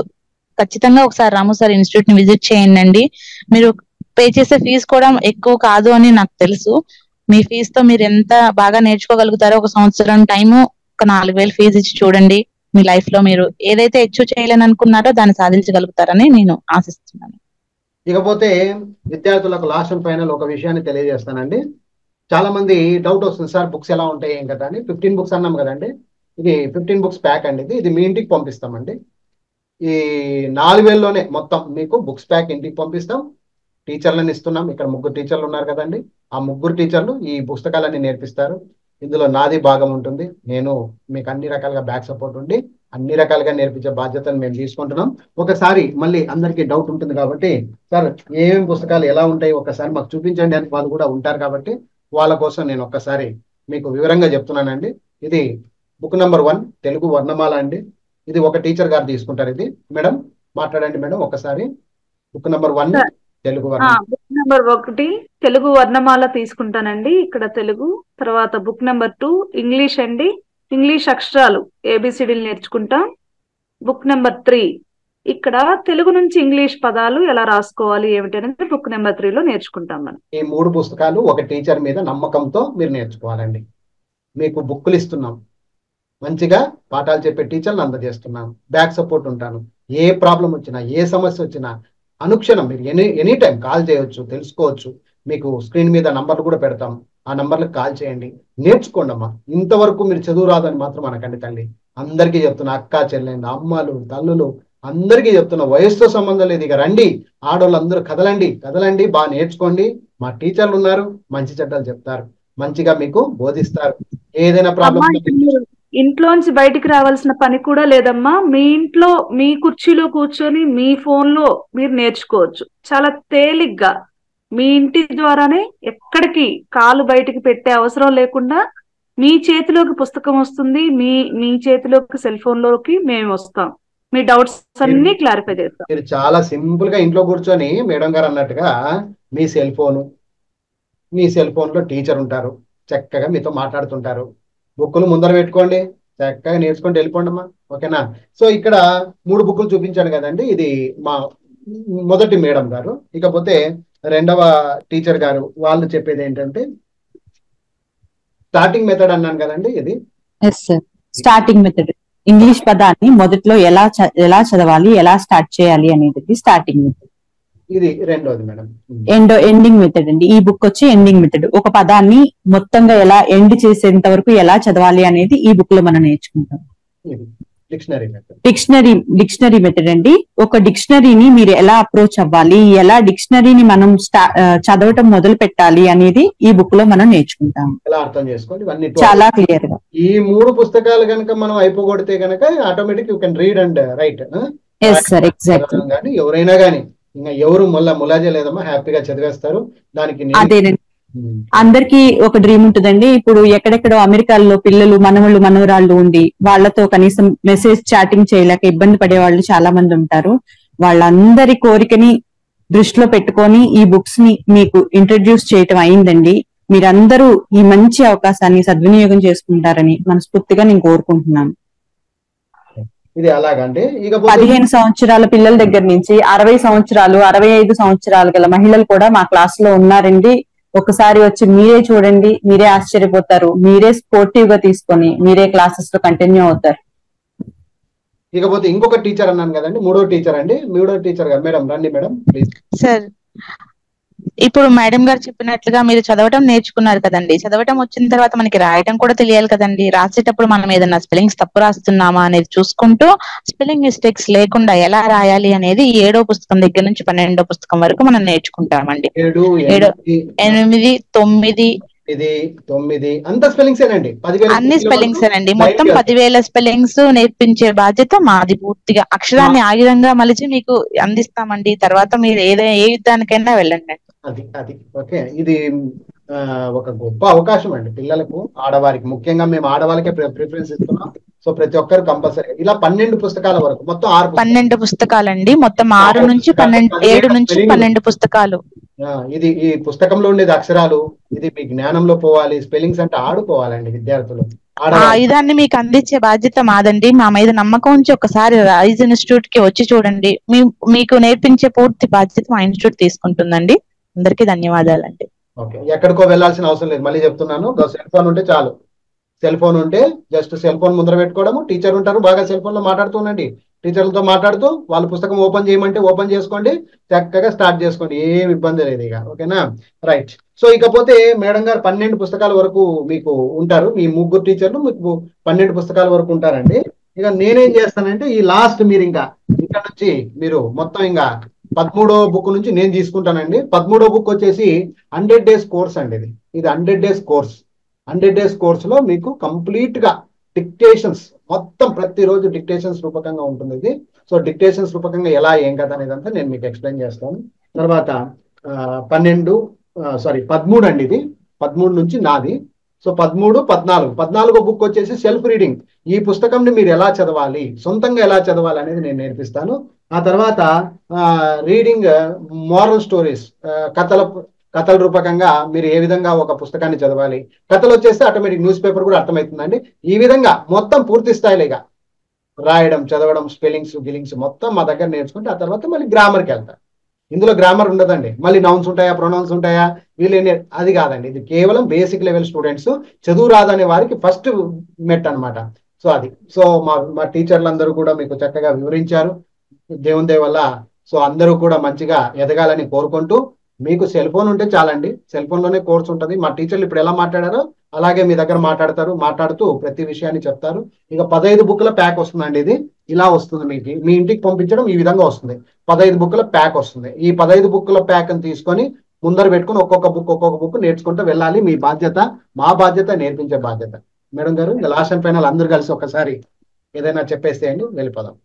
ఖచ్చితంగా ఒకసారి రాము సార్ ఇన్స్టిట్యూట్ ని విజిట్ చేయండి. మీరు పే చేసే ఫీజు కూడా ఎక్కువ కాదు అని నాకు తెలుసు. మీ ఫీజుతో మీరు ఎంత బాగా నేర్చుకోగలుగుతారో, ఒక సంవత్సరం టైము ఒక 4,000 ఫీజు ఇచ్చి చూడండి. మీ లైఫ్ లో మీరు ఏదైతే అచీవ్ చేయాలని అనుకున్నారో దాన్ని సాధించగలుగుతారని నేను ఆశిస్తున్నాను. ఇకపోతే విద్యార్థులకు లాస్ట్ అండ్ ఫైనల్ ఒక విషయాన్ని తెలియజేస్తానండి. చాలా మంది డౌట్ వస్తుంది, సార్ బుక్స్ ఎలా ఉంటాయి ఏం కదా అని. 15 బుక్స్ అన్నాం కదండి, ఇది 15 బుక్స్ ప్యాక్ అండి. ఇది మీ ఇంటికి పంపిస్తామండి. ఈ 4,000లోనే మొత్తం మీకు బుక్స్ ప్యాక్ ఇంటికి పంపిస్తాం. టీచర్లను ఇస్తున్నాం. ఇక్కడ 3 టీచర్లు ఉన్నారు కదండి, ఆ 3 టీచర్లు ఈ పుస్తకాలన్నీ నేర్పిస్తారు. ఇందులో నాది భాగం ఉంటుంది. నేను మీకు అన్ని రకాలుగా బ్యాక్ సపోర్ట్ ఉండి అన్ని రకాలుగా నేర్పించే బాధ్యతను మేము తీసుకుంటున్నాం. ఒకసారి మళ్ళీ అందరికీ డౌట్ ఉంటుంది కాబట్టి, సార్ ఏమేమి పుస్తకాలు ఎలా ఉంటాయి ఒకసారి మాకు చూపించండి అని వాళ్ళు కూడా ఉంటారు కాబట్టి వాళ్ళ కోసం నేను ఒక్కసారి మీకు వివరంగా చెప్తున్నానండి. ఇది బుక్ నెంబర్ 1 తెలుగు వర్ణమాల అండి. ఇది ఒక టీచర్ గారు తీసుకుంటారు. ఇది మేడం మాట్లాడండి మేడం ఒకసారి. Book number 1 Telugu book number 1 Telugu వర్ణమాల తీసుకుంటానండి. ఇక్కడ తెలుగు. తర్వాత బుక్ నెంబర్ 2 ఇంగ్లీష్ అండి. ఇంగ్లీష్ అక్షరాలు ఏబిసిడీలు నేర్చుకుంటాం. బుక్ నెంబర్ 3 ఇక్కడ తెలుగు నుంచి ఇంగ్లీష్ పదాలు ఎలా రాసుకోవాలి ఏమిటి అనేది బుక్ నెంబర్ 3లో నేర్చుకుంటాం మనం. ఈ 3 పుస్తకాలు ఒక టీచర్ మీద నమ్మకంతో మీరు నేర్చుకోవాలండి. మీకు బుక్కులు ఇస్తున్నాం, మంచిగా పాఠాలు చెప్పే టీచర్లు అందజేస్తున్నాను, బ్యాక్ సపోర్ట్ ఉంటాను. ఏ ప్రాబ్లం వచ్చినా, ఏ సమస్య వచ్చినా అనుక్షణం మీరు ఎనీ టైం కాల్ చేయవచ్చు, తెలుసుకోవచ్చు. మీకు స్క్రీన్ మీద నంబర్లు కూడా పెడతాం, ఆ నంబర్లకు కాల్ చేయండి, నేర్చుకోండి అమ్మా. ఇంతవరకు మీరు చదువు రాదని మాత్రం అనకండి తల్లి. అందరికీ చెప్తున్నా, అక్క చెల్లెండి, అమ్మలు తల్లులు అందరికీ చెప్తున్నా, వయసుతో సంబంధం లేదు. ఇక రండి, ఆడవాళ్ళందరూ కదలండి, బాగా నేర్చుకోండి. మా టీచర్లు ఉన్నారు, మంచి చెడ్డలు చెప్తారు, మంచిగా మీకు బోధిస్తారు. ఏదైనా ప్రాబ్లం ఇంట్లోంచి బయటికి రావాల్సిన పని కూడా లేదమ్మా. మీ ఇంట్లో మీ కుర్చీలో కూర్చొని మీ ఫోన్లో మీరు నేర్చుకోవచ్చు చాలా తేలిగ్గా. మీ ఇంటి ద్వారానే ఎక్కడికి కాలు బయటికి పెట్టే అవసరం లేకుండా మీ చేతిలోకి పుస్తకం వస్తుంది, మీ చేతిలోకి సెల్ ఫోన్ లోకి మేము వస్తాం, మీ డౌట్స్ అన్ని క్లారిఫై చేస్తాం. మీరు చాలా సింపుల్ గా ఇంట్లో కూర్చొని మేడం గారు అన్నట్టుగా మీ సెల్ ఫోన్ లో టీచర్ ఉంటారు, చక్కగా మీతో మాట్లాడుతుంటారు. బుక్కులు ముందర పెట్టుకోండి, చక్కగా నేర్చుకుంటూ వెళ్ళిపోండి అమ్మా. ఓకేనా? సో ఇక్కడ 3 బుక్కులు చూపించాను కదండి. ఇది మా మొదటి మేడం గారు. ఇకపోతే రెండవ టీచర్ గారు వాళ్ళు చెప్పేది ఏంటంటే స్టార్టింగ్ మెథడ్ అన్నాను కదండి. ఇది స్టార్టింగ్ మెథడ్. ఇంగ్లీష్ పదాన్ని మొదట్లో ఎలా చదవాలి, ఎలా స్టార్ట్ చేయాలి అనేది స్టార్టింగ్ మెథడ్. ఇది రెండోది మేడం. ఎండింగ్ మెథడ్ అండి. ఈ బుక్ వచ్చి ఎండింగ్ మెథడ్. ఒక పదాన్ని మొత్తంగా ఎలా ఎండ్ చేసేంత వరకు ఎలా చదవాలి అనేది ఈ బుక్ లో మనం నేర్చుకుంటాం. Dictionary method. డిక్షనరీ మెథడ్ అండి. ఒక డిక్షనరీని మీరు ఎలా అప్రోచ్ అవ్వాలి, ఎలా డిక్షనరీని మనం చదవటం మొదలు పెట్టాలి అనేది ఈ బుక్ లో మనం నేర్చుకుంటాం. ఎలా అర్థం చేసుకోండి ఇవన్నీ చాలా క్లియర్ గా. ఈ 3 పుస్తకాలు కనుక మనం అయిపోగొడితే కనుక automatic you can read and write. Yes sir, exactly. కానీ ఎవరైనా కానీ ఇంకా ఎవరు ములాజే లేదమ్మా, హ్యాపీగా చదివేస్తారు. దానికి అదేనండి. అందరికి ఒక డ్రీమ్ ఉంటుందండి. ఇప్పుడు ఎక్కడెక్కడో అమెరికాలో పిల్లలు, మనవళ్ళు, మనవరాళ్ళు ఉండి వాళ్ళతో కనీసం మెసేజ్ చాటింగ్ చేయలేక ఇబ్బంది పడే వాళ్ళు చాలా మంది ఉంటారు. వాళ్ళందరి కోరికని దృష్టిలో పెట్టుకొని ఈ బుక్స్ ని మీకు ఇంట్రడ్యూస్ చేయటం అయిందండి. మీరందరూ ఈ మంచి అవకాశాన్ని సద్వినియోగం చేసుకుంటారని మనస్ఫూర్తిగా నేను కోరుకుంటున్నాను. ఇది అలాగంటే 15 సంవత్సరాల పిల్లల దగ్గర నుంచి 60 సంవత్సరాలు 65 సంవత్సరాలు గల మహిళలు కూడా మా క్లాస్ లో ఉన్నారండి. ఒకసారి వచ్చి మీరే చూడండి, మీరే ఆశ్చర్యపోతారు. మీరే స్పోర్టివ్ గా తీసుకొని మీరే క్లాసెస్ లో కంటిన్యూ అవుతారు. ఇకపోతే ఇంకొక టీచర్ అన్నాను కదండి, మూడో టీచర్ అండి. మూడో టీచర్ గారు మేడం రండి మేడం ప్లీజ్. సార్, ఇప్పుడు మేడం గారు చెప్పినట్లుగా మీరు చదవటం నేర్చుకున్నారు కదండి. చదవటం వచ్చిన తర్వాత మనకి రాయటం కూడా తెలియాలి కదండి. రాసేటప్పుడు మనం ఏదైనా స్పెల్లింగ్స్ తప్పు రాస్తున్నామా అనేది చూసుకుంటూ స్పెల్లింగ్ మిస్టేక్స్ లేకుండా ఎలా రాయాలి అనేది 7వ పుస్తకం దగ్గర నుంచి 12వ పుస్తకం వరకు మనం నేర్చుకుంటామండి. 7, 8, 9 ఇది 9 అంత స్పెల్లింగ్స్ ఏనండి. అన్ని స్పెల్లింగ్స్ ఏనండి. మొత్తం 10,000 స్పెల్లింగ్స్ నేర్పించే బాధ్యత మాది. పూర్తిగా అక్షరాన్ని ఆయుధంగా మలిచి మీకు అందిస్తామండి. తర్వాత మీరు ఏ యుద్ధానికైనా వెళ్ళండి. అది ఓకే. ఇది ఒక గొప్ప అవకాశం అండి పిల్లలకు, ఆడవారికి ముఖ్యంగా. మేము ఆడవాళ్ళకే ప్రిఫరెన్స్ ఇస్తున్నాం. సో ప్రతి ఒక్కరు కంపల్సరీ ఇలా 12 పుస్తకాల వరకు, మొత్తం 12 పుస్తకాలండి. మొత్తం 6 నుంచి 7 నుంచి 12 పుస్తకాలు. ఇది ఈ పుస్తకంలో ఉండేది అక్షరాలు. ఇది మీ జ్ఞానంలో పోవాలి. స్పెల్లింగ్స్ అంటే ఆడుకోవాలండి విద్యార్థులు. ఆయుధాన్ని మీకు అందించే బాధ్యత మాదండి. మా మీద నమ్మకం ఉంచి ఒకసారి రైజ్ ఇన్స్టిట్యూట్ కి వచ్చి చూడండి. మీకు నేర్పించే పూర్తి బాధ్యత మా ఇన్స్టిట్యూట్ తీసుకుంటుందండి. అందరికీ ధన్యవాదాలండి. ఓకే, ఎక్కడికో వెళ్ళాల్సిన అవసరం లేదు. మళ్ళీ చెప్తున్నాను, సెల్ ఫోన్ ఉంటే చాలు. సెల్ ఫోన్ ఉంటే జస్ట్ సెల్ ఫోన్ ముందర పెట్టుకోవడము. టీచర్ ఉంటారు, బాగా సెల్ ఫోన్ లో మాట్లాడుతూ ఉండండి. టీచర్లతో మాట్లాడుతూ వాళ్ళ పుస్తకం ఓపెన్ చేయమంటే ఓపెన్ చేసుకోండి, చక్కగా స్టార్ట్ చేసుకోండి. ఏం ఇబ్బంది లేదు ఇక. ఓకేనా, రైట్. సో ఇకపోతే మేడం గారు 12 పుస్తకాల వరకు మీకు ఉంటారు. మీ 3 టీచర్లు మీకు 12 పుస్తకాల వరకు ఉంటారండి. ఇక నేనేం చేస్తానంటే ఈ లాస్ట్ మీరు ఇంకా ఇక్కడ నుంచి మీరు మొత్తం ఇంకా 13వ బుక్ నుంచి నేను తీసుకుంటానండి. 13వ బుక్ వచ్చేసి 100 డేస్ కోర్స్ అండి. ఇది 100 డేస్ కోర్స్. 100 డేస్ కోర్స్ లో మీకు కంప్లీట్ గా డిక్టేషన్స్, మొత్తం ప్రతిరోజు డిక్టేషన్స్ రూపకంగా ఉంటుంది ఇది. సో డిక్టేషన్స్ రూపకంగా ఎలా ఏం కదా అనేదంతా నేను మీకు ఎక్స్ప్లెయిన్ చేస్తాను. తర్వాత 13 అండి. ఇది 13 నుంచి నాది. సో 13, 14 బుక్ వచ్చేసి సెల్ఫ్ రీడింగ్. ఈ పుస్తకంని మీరు ఎలా చదవాలి, సొంతంగా ఎలా చదవాలి అనేది నేను నేర్పిస్తాను. ఆ తర్వాత రీడింగ్ మోరల్ స్టోరీస్, కథల రూపకంగా మీరు ఏ విధంగా ఒక పుస్తకాన్ని చదవాలి. కథలు వచ్చేస్తే ఆటోమేటిక్ న్యూస్ పేపర్ కూడా అర్థమవుతుందండి. ఈ విధంగా మొత్తం పూర్తి స్థాయిలో ఇక రాయడం, చదవడం, స్పెల్లింగ్స్, గిలింగ్స్ మొత్తం మా దగ్గర నేర్చుకుంటే ఆ తర్వాత మళ్ళీ గ్రామర్కి వెళ్తారు. ఇందులో గ్రామర్ ఉండదండి. మళ్ళీ నౌన్స్ ఉంటాయా, ప్రొనౌన్స్ ఉంటాయా, వీళ్ళు అది కాదండి. ఇది కేవలం బేసిక్ లెవెల్ స్టూడెంట్స్, చదువు రాదనే వారికి ఫస్ట్ మెట్ అనమాట. సో అది. సో మా టీచర్లందరూ కూడా మీకు చక్కగా వివరించారు దేవుని దయ వల్ల. సో అందరూ కూడా మంచిగా ఎదగాలని కోరుకుంటూ, మీకు సెల్ ఫోన్ ఉంటే చాలండి. సెల్ ఫోన్ లోనే కోర్స్ ఉంటుంది. మా టీచర్లు ఇప్పుడు ఎలా మాట్లాడారో అలాగే మీ దగ్గర మాట్లాడుతూ ప్రతి విషయాన్ని చెప్తారు. ఇక 15 బుక్ల ప్యాక్ వస్తుందండి. ఇది ఇలా వస్తుంది. మీ ఇంటికి పంపించడం ఈ విధంగా వస్తుంది. 15 బుక్ల ప్యాక్ వస్తుంది. ఈ 15 బుక్ల ప్యాక్ ని తీసుకొని ముందర పెట్టుకుని ఒక్కొక్క బుక్ నేర్చుకుంటూ వెళ్ళాలి. మీ బాధ్యత, మా బాధ్యత, నేర్పించే బాధ్యత. మేడం గారు ఇంకా లాస్ట్ అండ్ ఫైనల్ అందరూ కలిసి ఒకసారి ఏదైనా చెప్పేస్తే అండి వెళ్ళిపోదాం.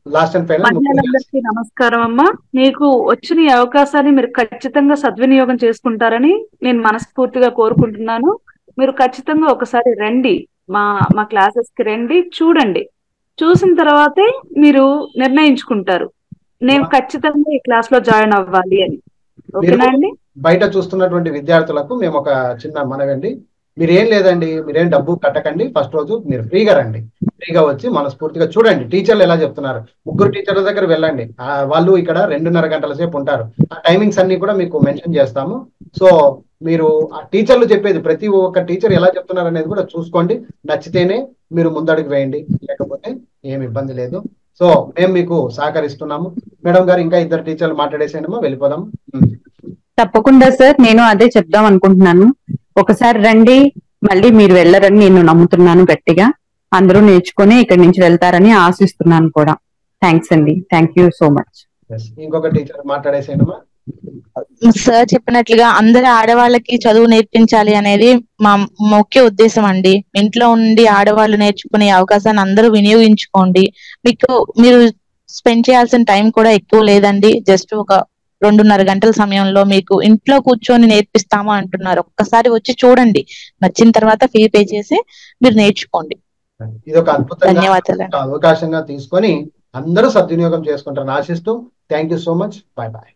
మహిళలందరికీ నమస్కారం అమ్మా. మీకు వచ్చిన ఈ అవకాశాన్ని మీరు ఖచ్చితంగా సద్వినియోగం చేసుకుంటారని నేను మనస్ఫూర్తిగా కోరుకుంటున్నాను. మీరు ఖచ్చితంగా ఒకసారి రండి, మా క్లాసెస్ కి రండి, చూడండి. చూసిన తర్వాతే మీరు నిర్ణయించుకుంటారు నేను ఖచ్చితంగా ఈ క్లాస్ లో జాయిన్ అవ్వాలి అని. ఓకేనా అండి? బయట చూస్తున్నటువంటి విద్యార్థులకు మేము ఒక చిన్న మనవండి, మీరేం లేదండి, మీరేం డబ్బు కట్టకండి. ఫస్ట్ రోజు మీరు ఫ్రీగా రండి. ఫ్రీగా వచ్చి మనస్ఫూర్తిగా చూడండి టీచర్లు ఎలా చెప్తున్నారు. 3 టీచర్ల దగ్గర వెళ్ళండి. వాళ్ళు ఇక్కడ 2.5 గంటల సేపు ఉంటారు. ఆ టైమింగ్స్ అన్ని కూడా మీకు మెన్షన్ చేస్తాము. సో మీరు ఆ టీచర్లు చెప్పేది ప్రతి ఒక్క టీచర్ ఎలా చెప్తున్నారు అనేది కూడా చూసుకోండి. నచ్చితేనే మీరు ముందడుగు వేయండి, లేకపోతే ఏమి ఇబ్బంది లేదు. సో మేము మీకు సహకరిస్తున్నాము. మేడం గారు ఇంకా ఇద్దరు టీచర్లు మాట్లాడేసేయండి, వెళ్ళిపోదాం. తప్పకుండా సార్, నేను అదే చెప్దాం అనుకుంటున్నాను. ఒకసారి రండి, మళ్ళీ మీరు వెళ్ళరని నేను నమ్ముతున్నాను గట్టిగా. అందరూ నేర్చుకుని ఇక్కడి నుంచి వెళ్తారని ఆశిస్తున్నాను కూడా. థ్యాంక్స్ అండి, థ్యాంక్ యూ సో మచ్. ఇంకొక టీచర్ మాట్లాడేసేయండి. సార్ చెప్పినట్లుగా అందరి ఆడవాళ్ళకి చదువు నేర్పించాలి అనేది మా ముఖ్య ఉద్దేశం అండి. ఇంట్లో ఉండి ఆడవాళ్ళు నేర్చుకునే అవకాశాన్ని అందరూ వినియోగించుకోండి. మీరు స్పెండ్ చేయాల్సిన టైం కూడా ఎక్కువ లేదండి. జస్ట్ ఒక 2.5 గంటల సమయంలో మీకు ఇంట్లో కూర్చొని నేర్పిస్తాము అంటున్నారు. ఒక్కసారి వచ్చి చూడండి, నచ్చిన తర్వాత ఫీ పే చేసి మీరు నేర్చుకోండి. ఇది ఒక అద్భుతంగా ధన్యవాదాలు. అవకాశంగా తీసుకొని అందరూ సద్వినియోగం చేసుకుంటారని ఆశిస్తూ thank you so much. Bye bye.